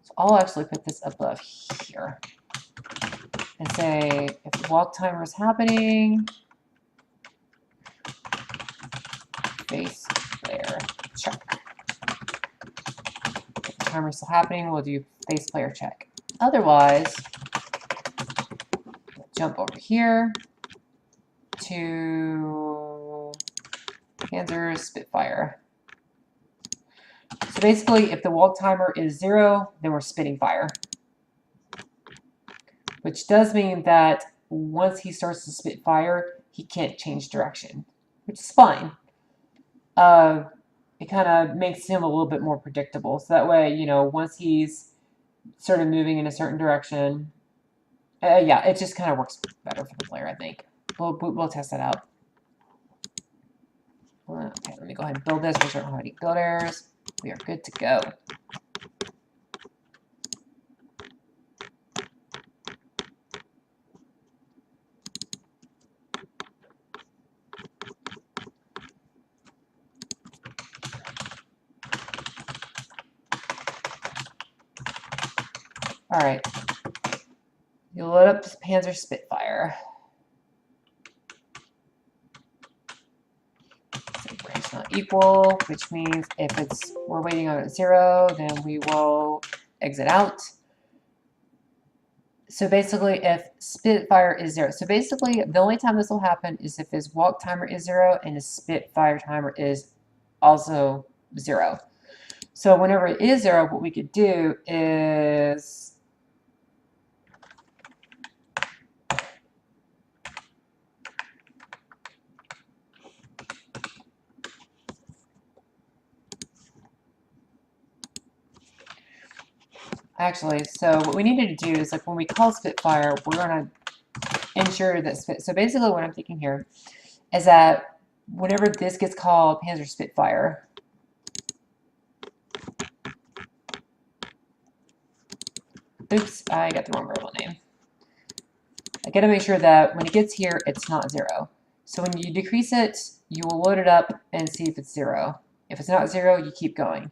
Speaker 1: So I'll actually put this above here and say if the walk timer is happening, face player check. If the timer is still happening, we'll do face player check. Otherwise, jump over here to Panzer Spitfire. So basically, if the walk timer is 0, then we're spitting fire. Which does mean that once he starts to spit fire, he can't change direction, which is fine. It kind of makes him a little bit more predictable. So that way, you know, once he's sort of moving in a certain direction, yeah, it just kind of works better for the player, I think. We'll test that out. Okay, let me go ahead and build this. We don't have any build errors. We are good to go. All right. You load up this Panzer Spitfire. It's not equal, which means if we're waiting on it 0, then we will exit out. So basically, if Spitfire is 0, so basically the only time this will happen is if his walk timer is 0 and his Spitfire timer is also 0. So whenever it is 0, what we could do is actually, so what we needed to do is, like, when we call Spitfire, we're going to ensure that so basically what I'm thinking here is that whenever this gets called Panzer Spitfire, oops, I got the wrong variable name. I got to make sure that when it gets here, it's not 0. So when you decrease it, you will load it up and see if it's 0. If it's not 0, you keep going.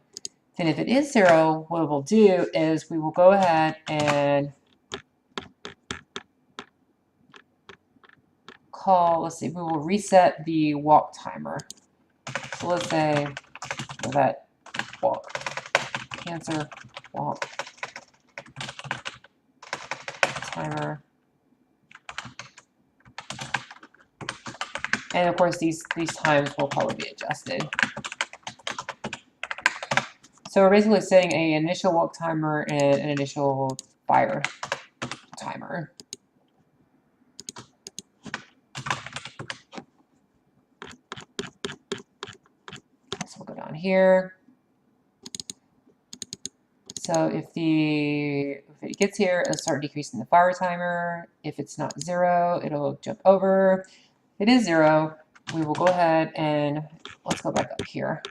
Speaker 1: Then if it is 0, what we'll do is we will go ahead and call, let's see, we will reset the walk timer. So let's say that walk, Panzer walk timer. And of course, these times will probably be adjusted. So we're basically setting an initial walk timer and an initial fire timer. So we'll go down here. So if it gets here, it'll start decreasing the fire timer. If it's not 0, it'll jump over. If it is 0, we will go ahead and let's go back up here.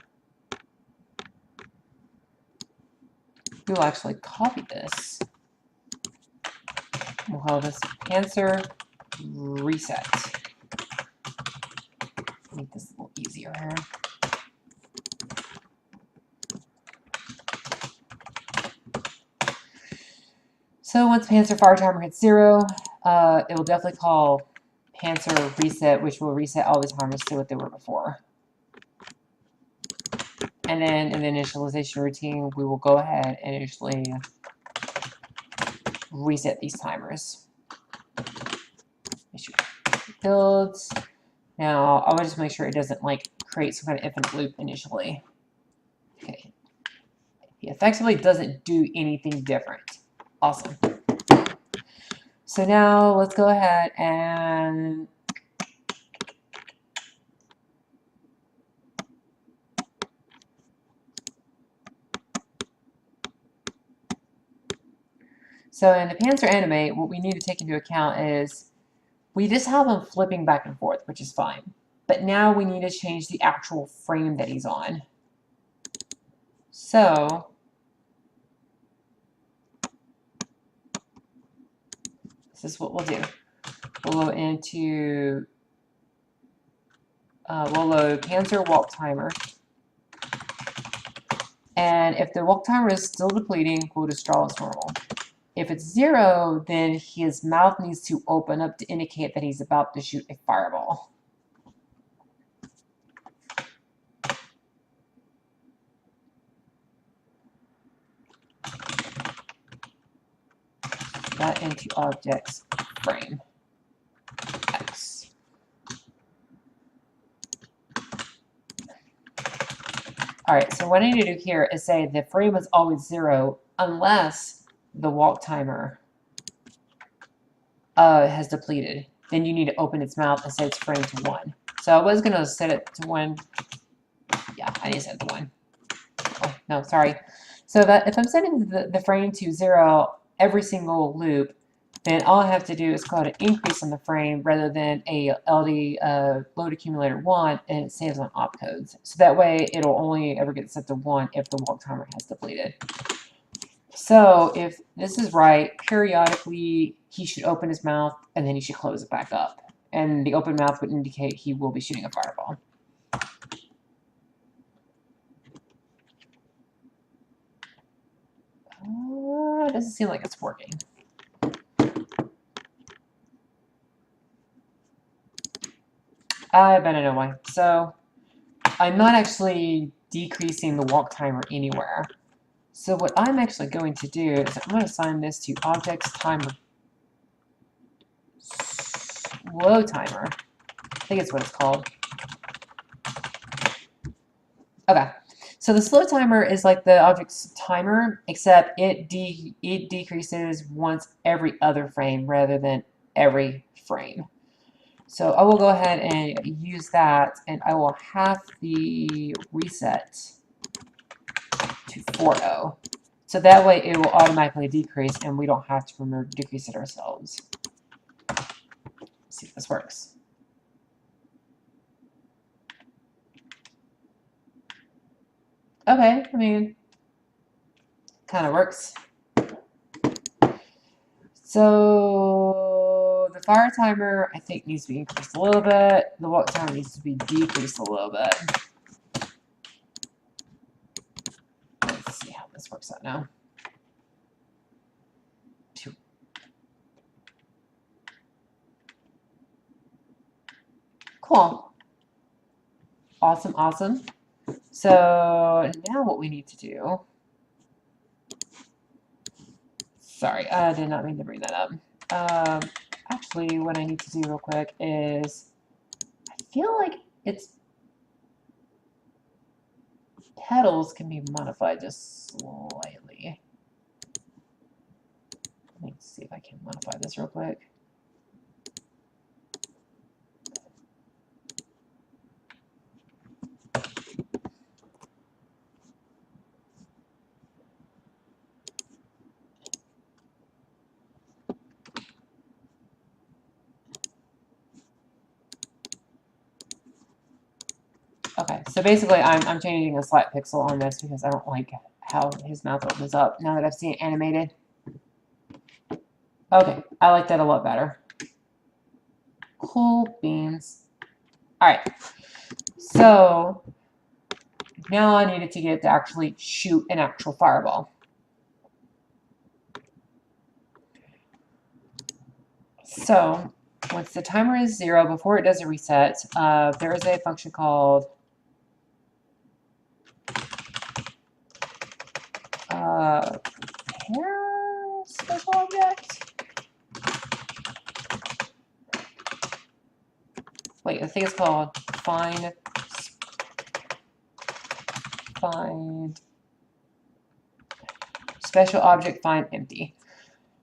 Speaker 1: We will actually copy this. We'll call this Panzer reset. Make this a little easier here. So once Panzer fire timer hits 0, it will definitely call Panzer reset, which will reset all the timers to what they were before. And then in the initialization routine, we will go ahead and initially reset these timers. Builds. Now, I will just make sure it doesn't like create some kind of infinite loop initially. Okay. It effectively doesn't do anything different. Awesome. So now let's go ahead and so in the Panzer animate, what we need to take into account is we just have him flipping back and forth, which is fine. But now we need to change the actual frame that he's on. So this is what we'll do. We'll go into, we'll load Panzer walk timer. And if the walk timer is still depleting, we'll just draw as normal. If it's 0, then his mouth needs to open up to indicate that he's about to shoot a fireball. That into objects frame X. All right, so what I need to do here is say the frame is always 0 unless the walk timer has depleted. Then you need to open its mouth and set its frame to 1. So I was going to set it to 1. Yeah, I need to set it to 1. Oh, no, sorry. So that if I'm setting the frame to 0 every single loop, then all I have to do is call it an increase on the frame rather than a LD load accumulator 1, and it saves on opcodes. So that way it'll only ever get set to 1 if the walk timer has depleted. So if this is right, periodically he should open his mouth and then he should close it back up. And the open mouth would indicate he will be shooting a fireball. It doesn't seem like it's working. I bet I know why. So I'm not actually decreasing the walk timer anywhere. So what I'm actually going to do is I'm going to assign this to objects timer slow timer. I think it's what it's called. Okay. So the slow timer is like the object's timer, except it decreases once every other frame rather than every frame. So I will go ahead and use that, and I will have the reset to 4.0. So that way it will automatically decrease, and we don't have to remember to decrease it ourselves. Let's see if this works. Okay, I mean, kind of works. So the fire timer, I think, needs to be increased a little bit. The walk timer needs to be decreased a little bit. Let's see how this works out now. 2. Cool. Awesome, awesome. So now what we need to do, sorry, I did not mean to bring that up. Actually, what I need to do real quick is, I feel like its pedals can be modified just slightly. Let me see if I can modify this real quick. So basically, I'm changing a slight pixel on this because I don't like how his mouth opens up now that I've seen it animated. Okay, I like that a lot better. Cool beans. All right, so now I needed to get it to actually shoot an actual fireball. So once the timer is 0, before it does a reset, there is a function called pair special object. Wait, I think it's called find special object find empty.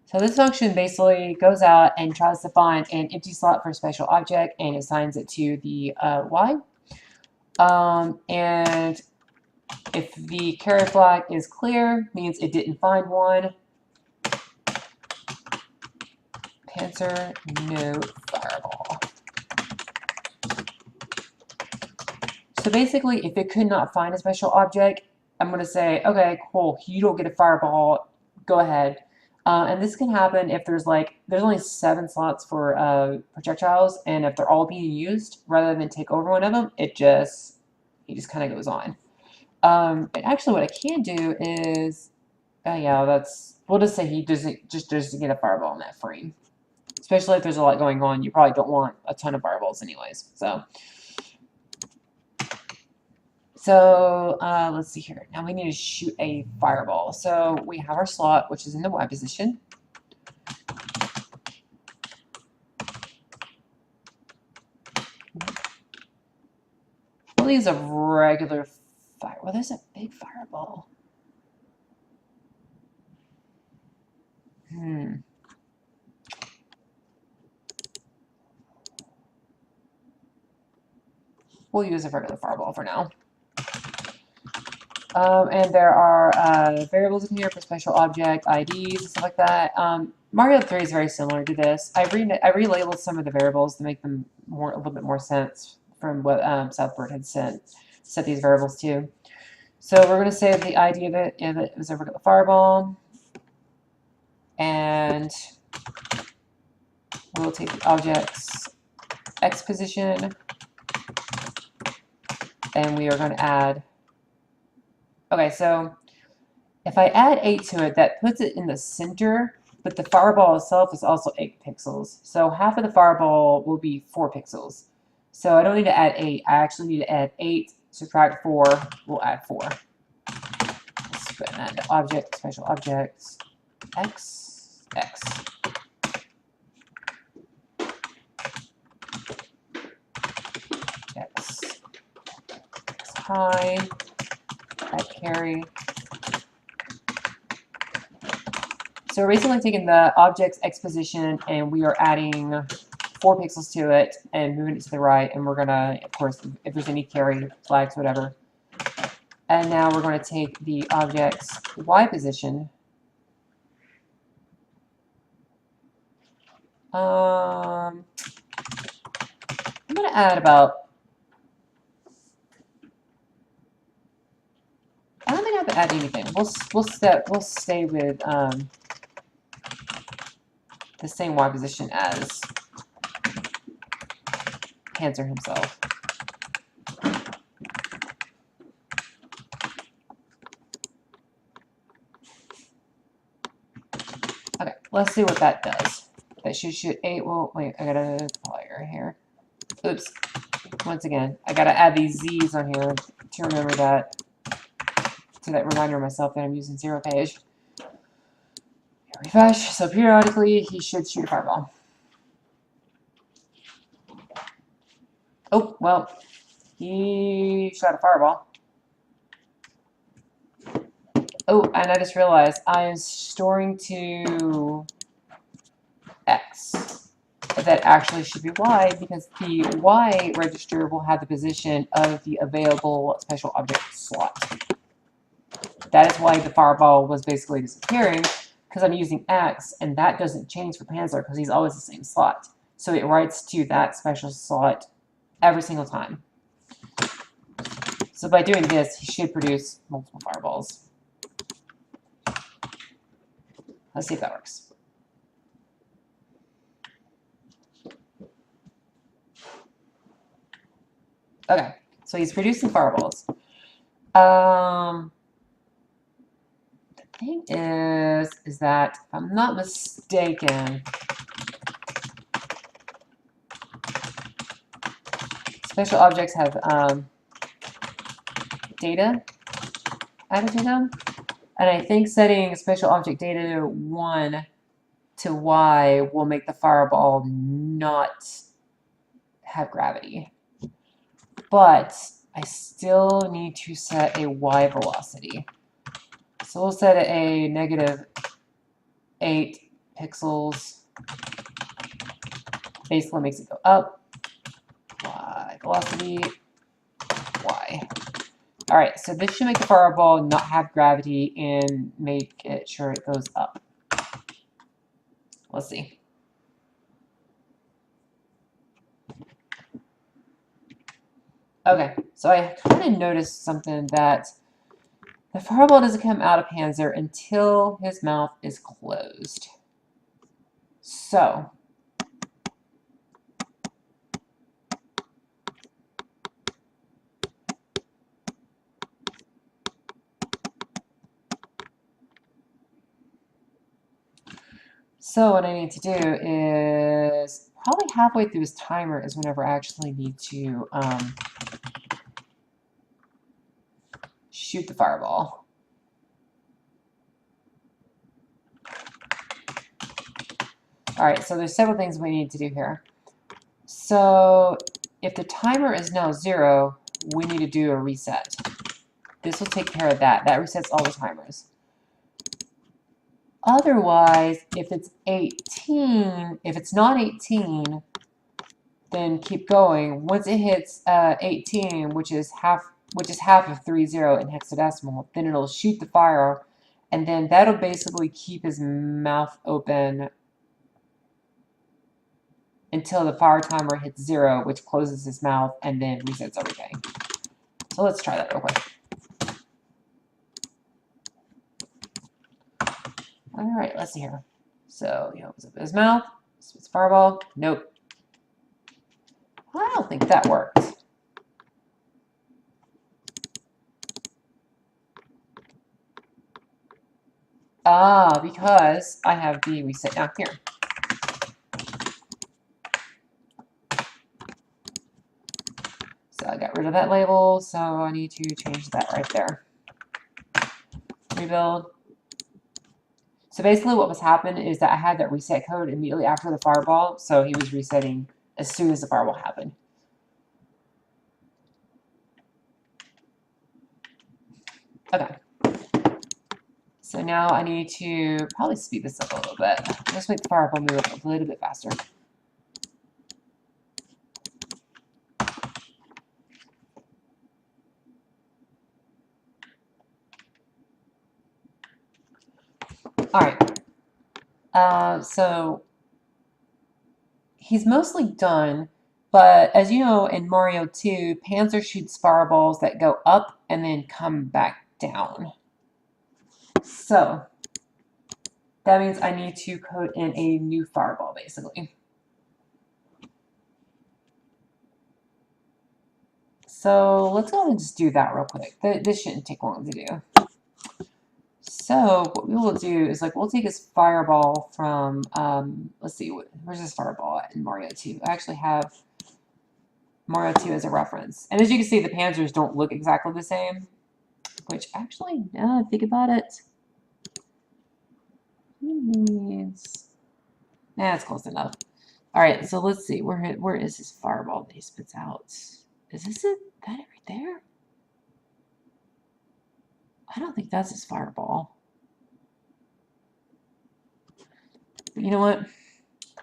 Speaker 1: So this function basically goes out and tries to find an empty slot for a special object and assigns it to the Y. And if the carry flag is clear, means it didn't find one. Panzer, no fireball. So basically, if it could not find a special object, I'm going to say, okay, cool, you don't get a fireball, go ahead. And this can happen if there's only 7 slots for projectiles, and if they're all being used, rather than take over one of them, he just kind of goes on. And actually, what I can do is, yeah, we'll just say he doesn't get a fireball in that frame. Especially if there's a lot going on, you probably don't want a ton of fireballs anyways. So let's see here. Now we need to shoot a fireball. So we have our slot, which is in the Y position. We'll use a regular fire. Well, there's a big fireball. We'll use a regular fireball for now. And there are variables in here for special object IDs and stuff like that. Mario 3 is very similar to this. I relabeled some of the variables to make them a little bit more sense from what Southbird had set these variables to. So we're going to say the ID of it if it was a regular fireball, and we'll take the object's X position, and we are going to add. Okay, so if I add 8 to it, that puts it in the center, but the fireball itself is also 8 pixels. So half of the fireball will be 4 pixels. So I don't need to add 8. I actually need to add 8, subtract 4, we'll add 4. Let's put that into object, special objects, X, X. X. X high. Add carry. So we're basically taking the object's X position and we are adding 4 pixels to it and moving it to the right, and we're gonna, of course, if there's any carry flags, whatever. And now we're going to take the object's Y position. I'm going to add about. I don't think I have to add anything. We'll stay with the same Y position as Panzer himself. Okay, let's see what that does. That should shoot 8. Well, wait, I gotta fire here. Oops. Once again, I gotta add these Z's on here to remember that. To that reminder myself that I'm using 0 page. Refresh. So periodically, he should shoot a fireball. Oh, well, he shot a fireball. Oh, and I just realized I am storing to X. That actually should be Y, because the Y register will have the position of the available special object slot. That is why the fireball was basically disappearing, because I'm using X, and that doesn't change for Panzer because he's always the same slot. So it writes to that special slot every single time. So by doing this, he should produce multiple fireballs. Let's see if that works. Okay, so he's producing fireballs. The thing is that, if I'm not mistaken, special objects have data added to them. And I think setting special object data to 1 to Y will make the fireball not have gravity. But I still need to set a Y velocity. So we'll set it a -8 pixels. Basically makes it go up. Y velocity, Y. All right, so this should make the fireball not have gravity and make it sure it goes up. Let's see. Okay, so I kind of noticed something, that the fireball doesn't come out of Panzer until his mouth is closed. So what I need to do is probably halfway through his timer is whenever I actually need to shoot the fireball. All right, so there's several things we need to do here. So if the timer is now 0, we need to do a reset. This will take care of that. That resets all the timers. Otherwise, if it's 18, if it's not 18, then keep going. Once it hits 18, which is half of 30 in hexadecimal, then it'll shoot the fire, and then that'll basically keep his mouth open until the fire timer hits 0, which closes his mouth and then resets everything. So let's try that real quick. All right, let's see here. So he opens up his mouth, spits fireball. Nope. I don't think that worked. Because I have the reset down here. So I got rid of that label, so I need to change that right there. Rebuild. So basically what was happening is that I had that reset code immediately after the fireball, so he was resetting as soon as the fireball happened. Okay. So now I need to probably speed this up a little bit. Just make the fireball move a little bit faster. All right. So he's mostly done, but as you know, in Mario 2, Panzer shoots fireballs that go up and then come back down. So that means I need to code in a new fireball, basically. So let's go ahead and just do that real quick. This shouldn't take long to do. So what we will do is, like, we'll take his fireball from, let's see, where's this fireball at in Mario 2? I actually have Mario 2 as a reference. And as you can see, the Panzers don't look exactly the same, which actually, now I think about it, he needs, it's close enough. All right, so let's see, where is his fireball that he spits out? Is this it? That it right there? I don't think that's his fireball. But you know what?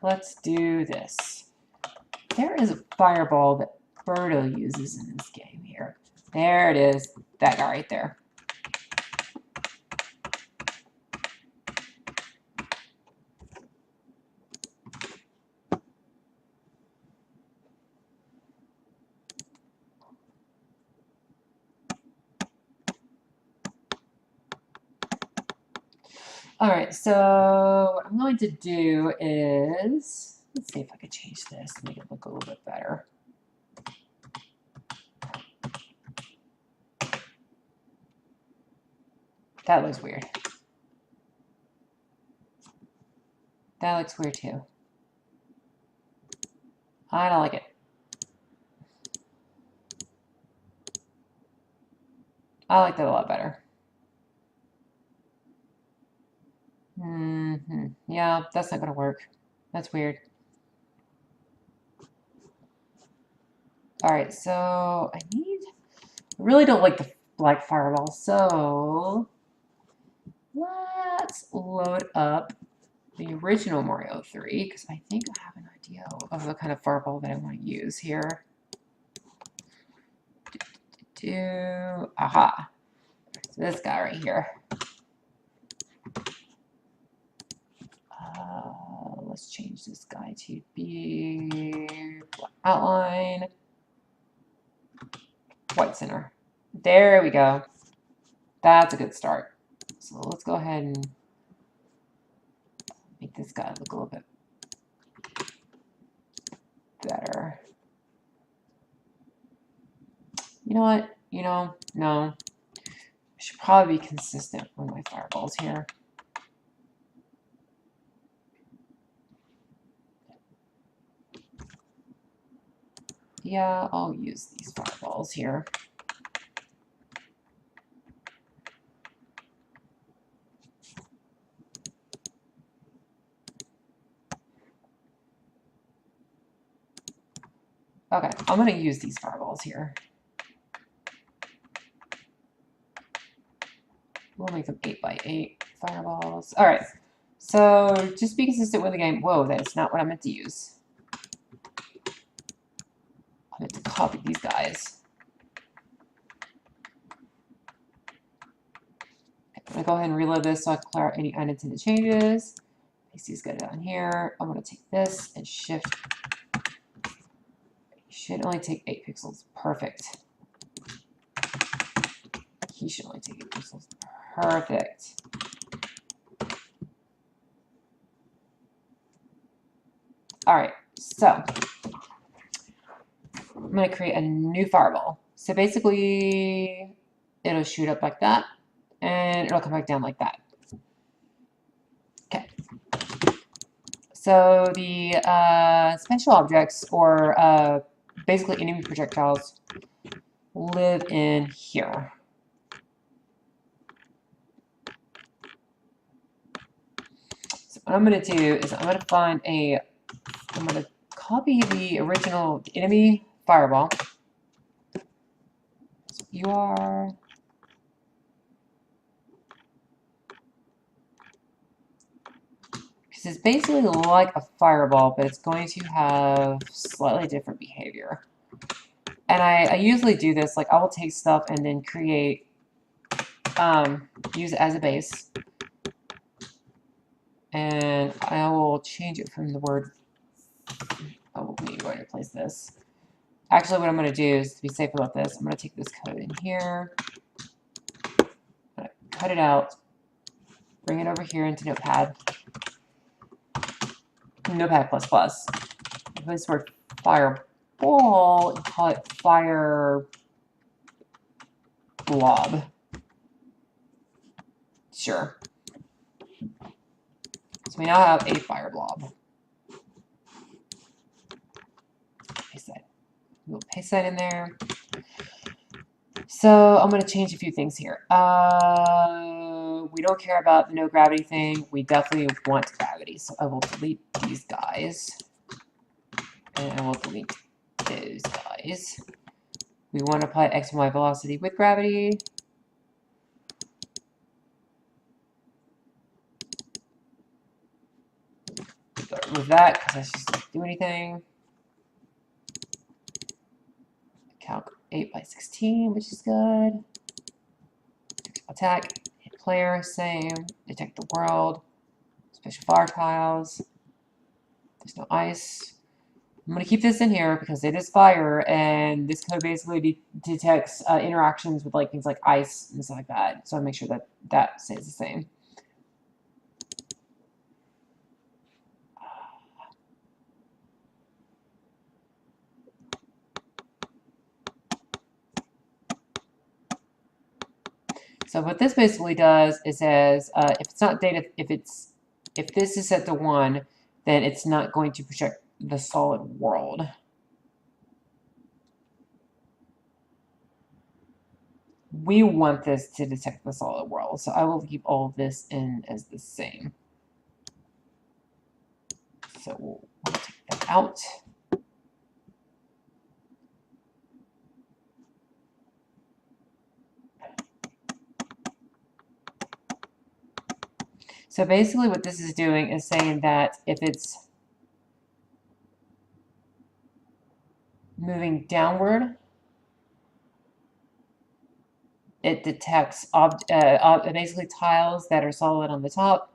Speaker 1: Let's do this. There is a fireball that Birdo uses in this game here. There it is. That guy right there. All right, so what I'm going to do is, let's see if I could change this to make it look a little bit better. That looks weird. That looks weird too. I don't like it. I like that a lot better. Yeah, that's not gonna work. That's weird. All right, so I really don't like the black fireball, so let's load up the original Mario 3, because I think I have an idea of the kind of fireball that I want to use here. Aha. So this guy right here. Let's change this guy to be black outline, white center. There we go. That's a good start. So let's go ahead and make this guy look a little bit better. You know what? No. I should probably be consistent with my fireballs here. Yeah, I'll use these fireballs here. Okay, I'm going to use these fireballs here. We'll make them 8x8 fireballs. All right, so just be consistent with the game. Whoa, that is not what I meant to use. I meant to copy these guys. I'm going to go ahead and reload this so I can clear out any unintended changes. Paste these guys down here. I'm going to take this and shift. It should only take 8 pixels. Perfect. He should only take 8 pixels. Perfect. All right, so I'm going to create a new fireball. So basically, it'll shoot up like that, and it'll come back down like that. Okay. So the special objects, or basically enemy projectiles, live in here. So what I'm going to do is I'm going to copy the original enemy fireball. So you are... Because it's basically like a fireball, but it's going to have slightly different behavior. And I usually do this, like I will take stuff and then create, use it as a base. And I will change it from the word, oh, we need to replace this. Actually, what I'm going to do is, to be safe about this, I'm going to take this code in here, I'm going to cut it out, bring it over here into Notepad. Notepad++. This word fireball, you call it fire blob. Sure. So we now have a fire blob. Paste that. We'll paste that in there. So I'm going to change a few things here. We don't care about the no gravity thing. We definitely want gravity. So I will delete these guys. And I will delete those guys. We want to apply X and Y velocity with gravity. Remove that because that's just doesn't do anything. Calc 8x16, which is good. Attack, hit player, same. Detect the world. Special fire tiles. There's no ice. I'm going to keep this in here because it is fire, and this code basically detects interactions with like things like ice and stuff like that. So I make sure that that stays the same. So what this basically does is says if it's not data, if this is set to 1, then it's not going to project the solid world. We want this to detect the solid world, so I will leave all of this in as the same. So we'll take that out. So basically what this is doing is saying that if it's moving downward, it detects basically tiles that are solid on the top.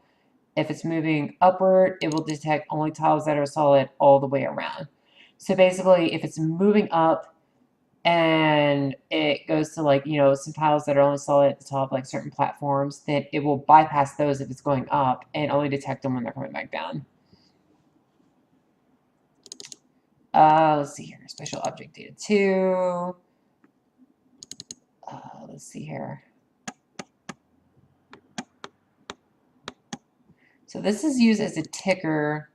Speaker 1: If it's moving upward, it will detect only tiles that are solid all the way around. So basically, if it's moving up and it goes to, like, you know, some tiles that are only solid at the top, like certain platforms, then it will bypass those if it's going up and only detect them when they're coming back down. Let's see here. Special object data 2. Let's see here. So this is used as a ticker.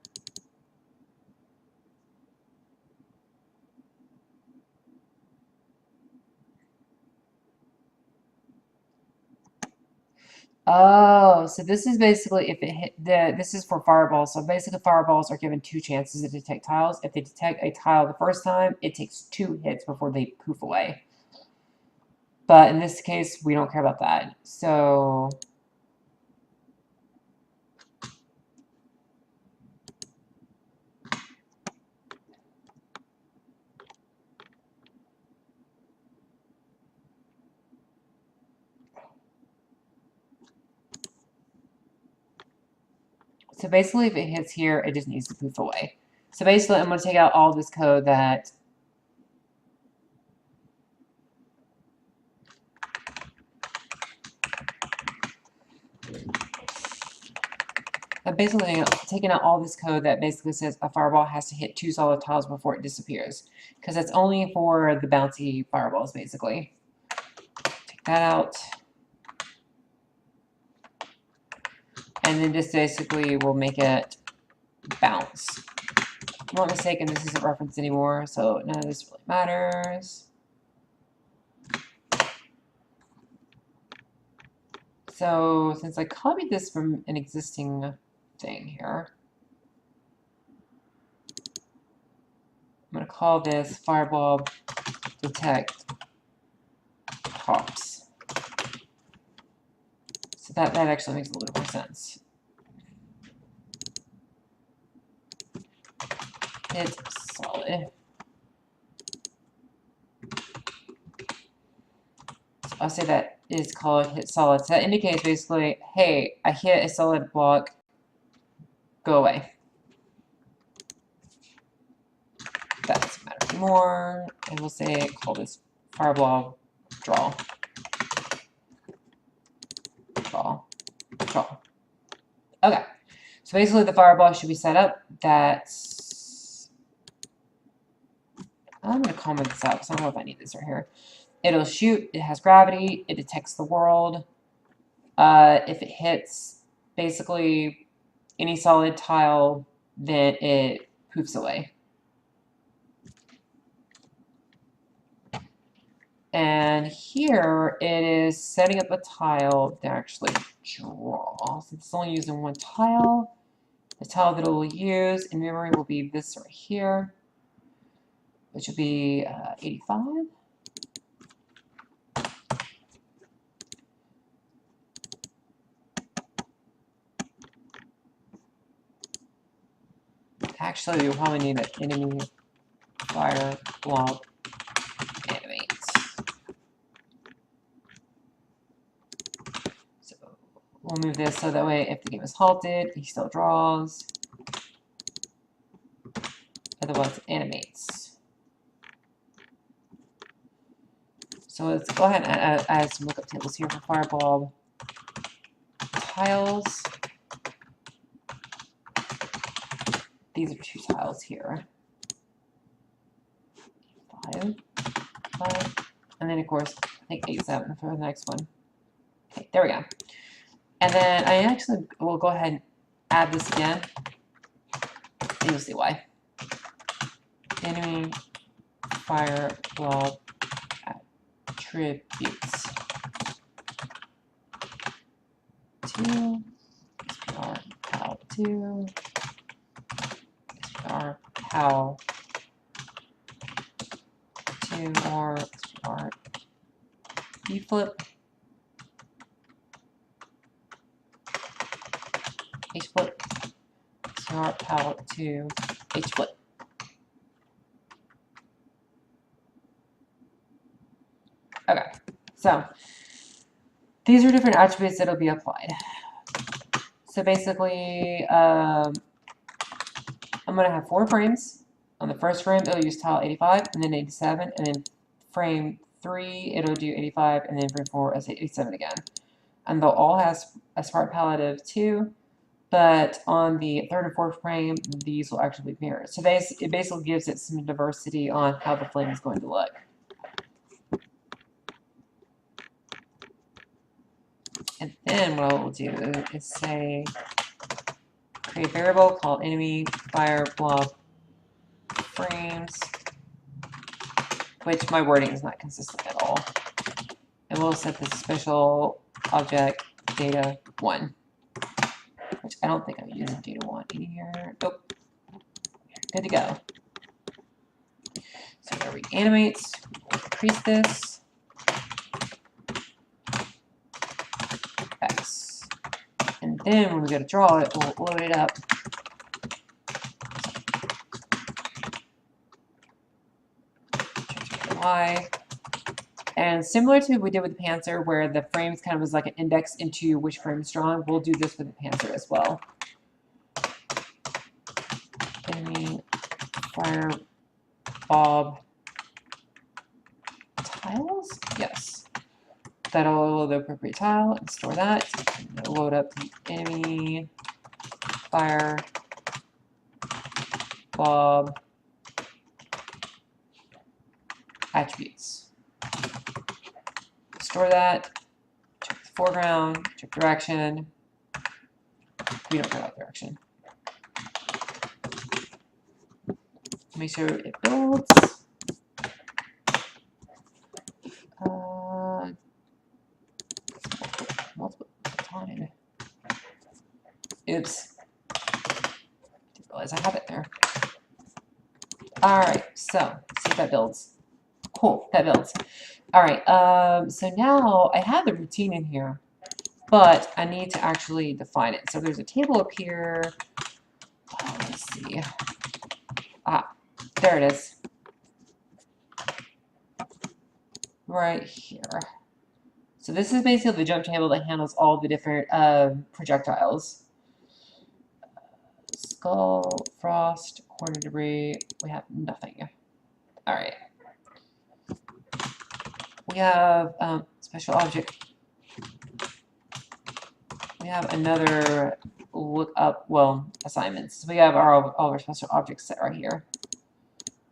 Speaker 1: Oh, so this is basically if it hit this is for fireballs. So basically fireballs are given 2 chances to detect tiles. If they detect a tile the first time, it takes 2 hits before they poof away. But in this case, we don't care about that. So basically if it hits here, it just needs to poof away. So basically I'm going to take out all this code that I'm basically taking out all this code that basically says a fireball has to hit 2 solid tiles before it disappears. Because that's only for the bouncy fireballs, basically. Take that out. And then this basically will make it bounce. If I'm not mistaken, this isn't referenced anymore, so none of this really matters. So since I copied this from an existing thing here, I'm going to call this fireball detect pops. So that actually makes a little more sense. Hit solid. So I'll say that is called hit solid. So that indicates basically, hey, I hit a solid block, go away. That doesn't matter anymore. And we'll say call this fireball draw. Draw. Draw. Okay. So basically the fireball should be set up that I'm going to comment this out because I don't know if I need this right here. It'll shoot. It has gravity. It detects the world. If it hits basically any solid tile, then it poofs away. And here it is setting up a tile to actually draw. Since it's only using 1 tile, the tile that it will use in memory will be this right here, which will be 85. Actually, you'll probably need an enemy fire block animates. So we'll move this so that way if the game is halted, he still draws. Otherwise, it animates. So let's go ahead and add some lookup tables here for fireball tiles. These are 2 tiles here. 5, 5, and then of course I think 8, 7 for the next one. Okay, there we go. And then I actually will go ahead and add this again. And you'll see why. Enemy fire blob attributes. 2 SPR PAL 2 SPR PAL 2 or SPR B flip H flip SPR PAL 2 H flip. Okay, so these are different attributes that'll be applied. So basically, I'm going to have 4 frames. On the first frame, it'll use tile 85, and then 87, and then frame 3, it'll do 85, and then frame 4, is 87 again. And they'll all have a sprite palette of 2, but on the third and fourth frame, these will actually be mirrored. So it basically gives it some diversity on how the flame is going to look. And then what I will do is say, create a variable called enemy fire blob frames, which my wording is not consistent at all. And we'll set this special object data 1, which I don't think I'm using data 1 in here. Nope. Good to go. So we're going to reanimate, we'll increase this. X. And then when we go to draw it, we'll load it up. Y. And similar to what we did with the Panzer, where the frames kind of was like an index into which frame is drawn, we'll do this with the Panzer as well. Enemy fire bob tiles? Yes. That'll load the appropriate tile and store that. And it'll load up the enemy fire bob attributes. Store that. Check the foreground. Check direction. We don't care about direction. Make sure it builds. Multiple time. Oops. Didn't realize I have it there. Alright, so see if that builds. Cool, that builds. Alright, so now I have the routine in here, but I need to actually define it. So there's a table up here. Oh, let's see. Ah, there it is. Right here. So this is basically the jump table that handles all the different projectiles. Skull, frost, corner debris. We have nothing. All right. We have special object. We have another look up, well, assignments. So we have all our special objects set right here.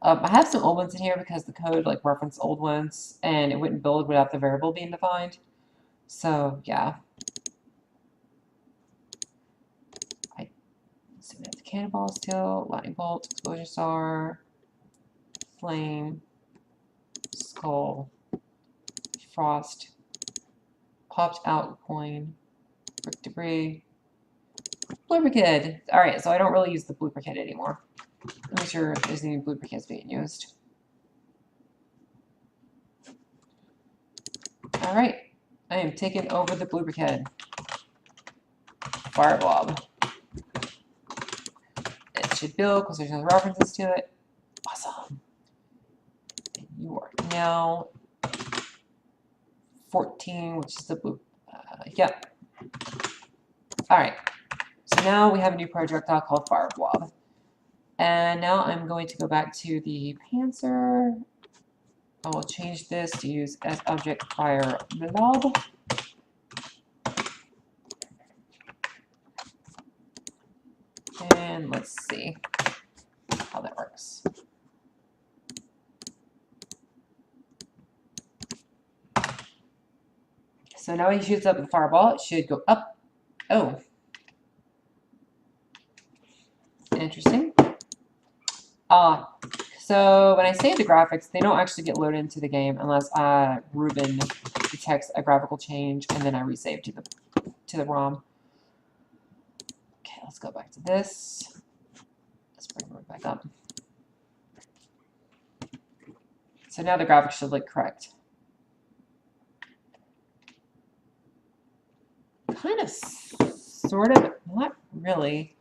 Speaker 1: I have some old ones in here because the code like referenced old ones and it wouldn't build without the variable being defined. So yeah. So we have the cannonball still, lightning bolt, explosion star, flame, skull, frost, popped out coin, brick debris, blooper kid. Alright, so I don't really use the blooper kid anymore. Make sure there's any blooper kids being used. Alright, I am taking over the blooper kid. Fire blob. It should build because there's no references to it. Awesome. And you are now 14, which is the blue. Yep. Alright, so now we have a new projectile called Fire Blob. And now I'm going to go back to the Panzer. I will change this to use as object Fire Blob. And let's see how that works. So now when he shoots up the fireball, it should go up. Oh. Interesting. So when I save the graphics, they don't actually get loaded into the game unless Ruben detects a graphical change, and then I resave to the ROM. Okay, let's go back to this. Let's bring it back up. So now the graphics should look correct. Kind of, sort of, not really.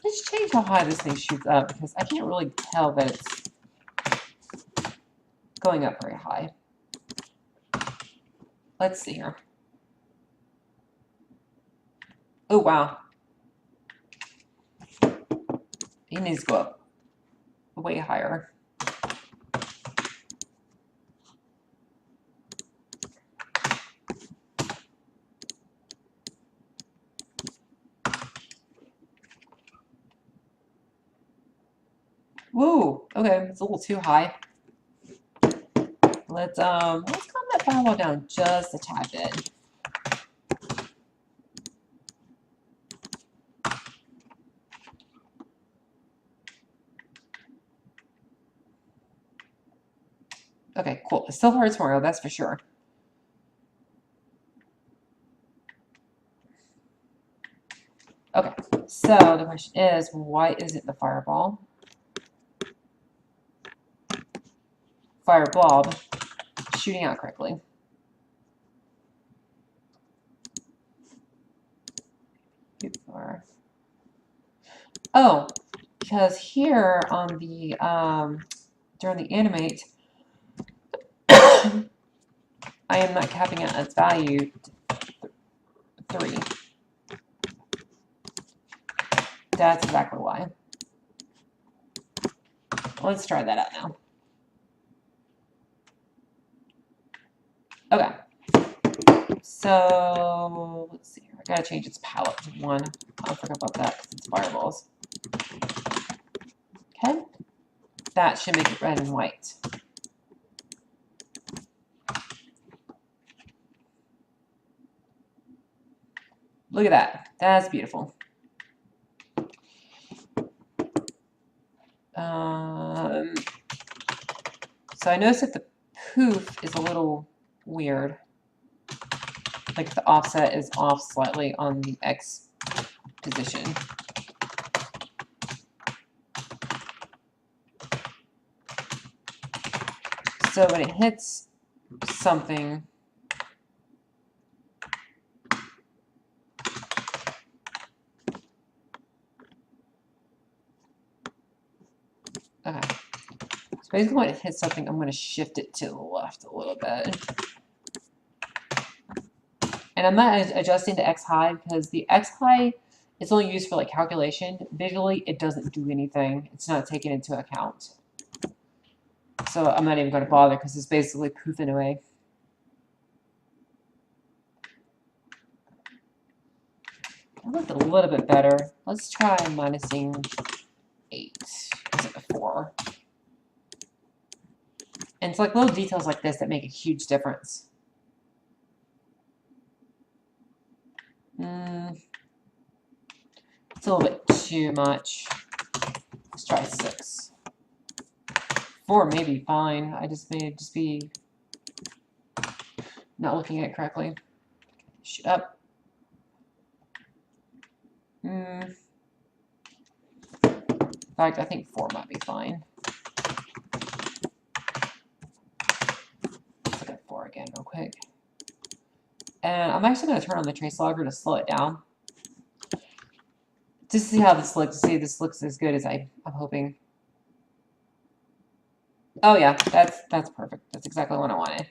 Speaker 1: Let's change how high this thing shoots up because I can't really tell that it's going up very high. Let's see here. Oh, wow. He needs to go up way higher. Woo! Okay, it's a little too high. Let's calm that firewall down just a tad bit. Okay, cool. It still hurts Mario, that's for sure. Okay, so the question is, why isn't the fireball, fire blob, shooting out correctly? Oh, because here on the during the animate, I am not capping it at its value 3. That's exactly why. Let's try that out now. Okay. So let's see here. I gotta change its palette to 1. I forgot about that because it's fireballs. Okay. That should make it red and white. Look at that. That's beautiful. So I noticed that the poof is a little weird. Like the offset is off slightly on the X position. So when it hits something, okay. So basically when it hits something, I'm going to shift it to the left a little bit. And I'm not adjusting the X high because the X high is only used for like calculation. Visually, it doesn't do anything. It's not taken into account. So I'm not even going to bother because it's basically poofing away. That looked a little bit better. Let's try minusing 8 instead of 4. And it's like little details like this that make a huge difference. It's a little bit too much. Let's try 6. 4 may be fine. I just may just be not looking at it correctly. Shoot up. In fact, I think 4 might be fine. Let's look at 4 again real quick. And I'm actually going to turn on the trace logger to slow it down. Just to see how this looks. See if this looks as good as I'm hoping. Oh yeah, that's perfect. That's exactly what I wanted.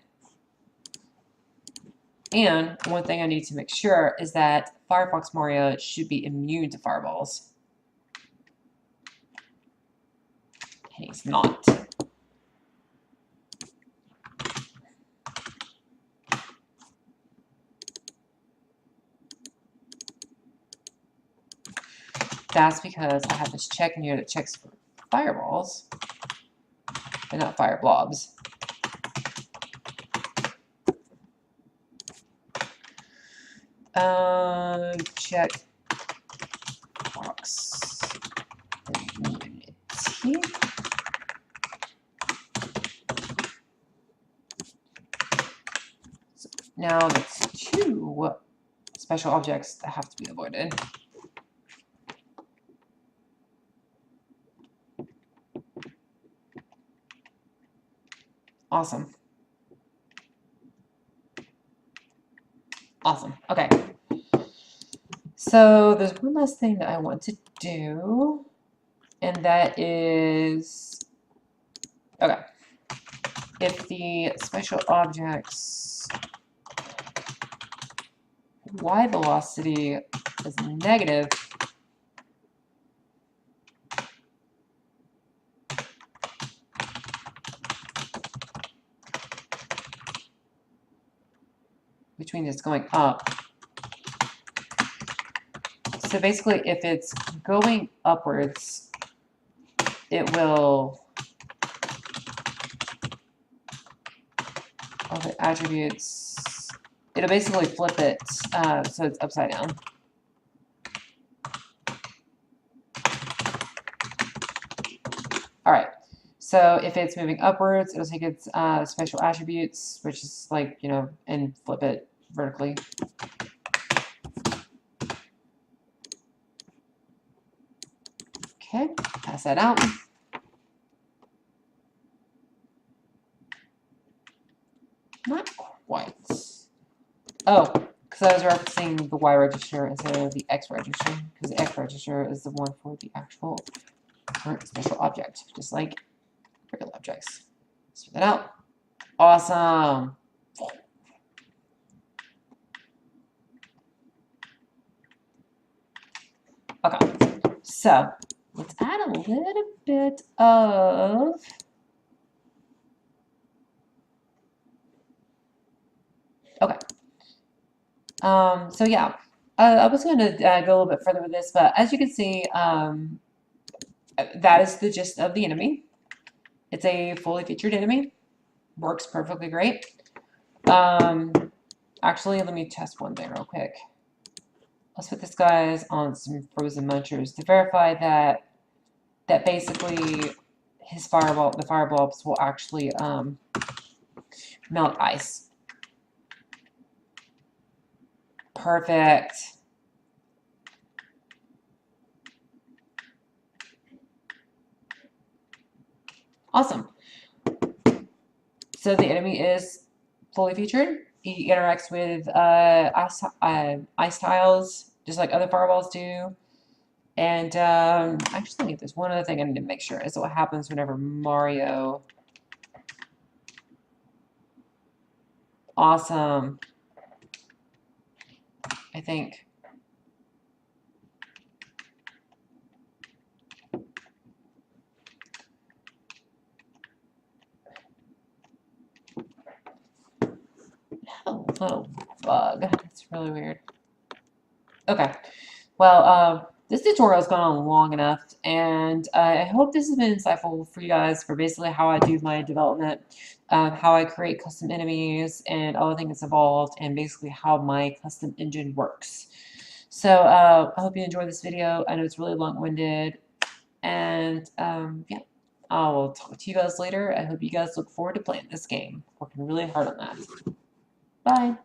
Speaker 1: And one thing I need to make sure is that Firefox Mario should be immune to fireballs. And he's not. That's because I have this check in here that checks for fireballs, but not fire blobs. Check box immunity. So now that's 2 special objects that have to be avoided. Awesome. Awesome. Okay. So there's one last thing that I want to do, and that is, okay, if the special object's y velocity is negative, which means it's going up. So basically, if it's going upwards, it will, all the attributes, it'll basically flip it so it's upside down. All right, so if it's moving upwards, it'll take its special attributes, which is like, you know, and flip it vertically. Okay, pass that out. Not quite. Oh, because I was referencing the Y register instead of the X register, because the X register is the one for the actual current special object, just like regular objects. Spit that out. Awesome. Okay, so let's add a little bit of okay. So yeah, I was going to go a little bit further with this, but as you can see, that is the gist of the enemy. It's a fully featured enemy. Works perfectly great. Actually, let me test one thing real quick. Let's put this guys on some frozen munchers to verify that basically his the fireballs will actually melt ice. Perfect. Awesome. So the enemy is fully featured. He interacts with ice tiles, just like other fireballs do. And actually, there's one other thing I need to make sure is what happens whenever Mario. Awesome. I think. Hello, bug. That's really weird. Okay. Well, this tutorial's gone on long enough, and I hope this has been insightful for you guys for basically how I do my development, how I create custom enemies, and all the things involved, and basically how my custom engine works. So I hope you enjoyed this video. I know it's really long-winded, and yeah, I will talk to you guys later. I hope you guys look forward to playing this game. Working really hard on that. Bye.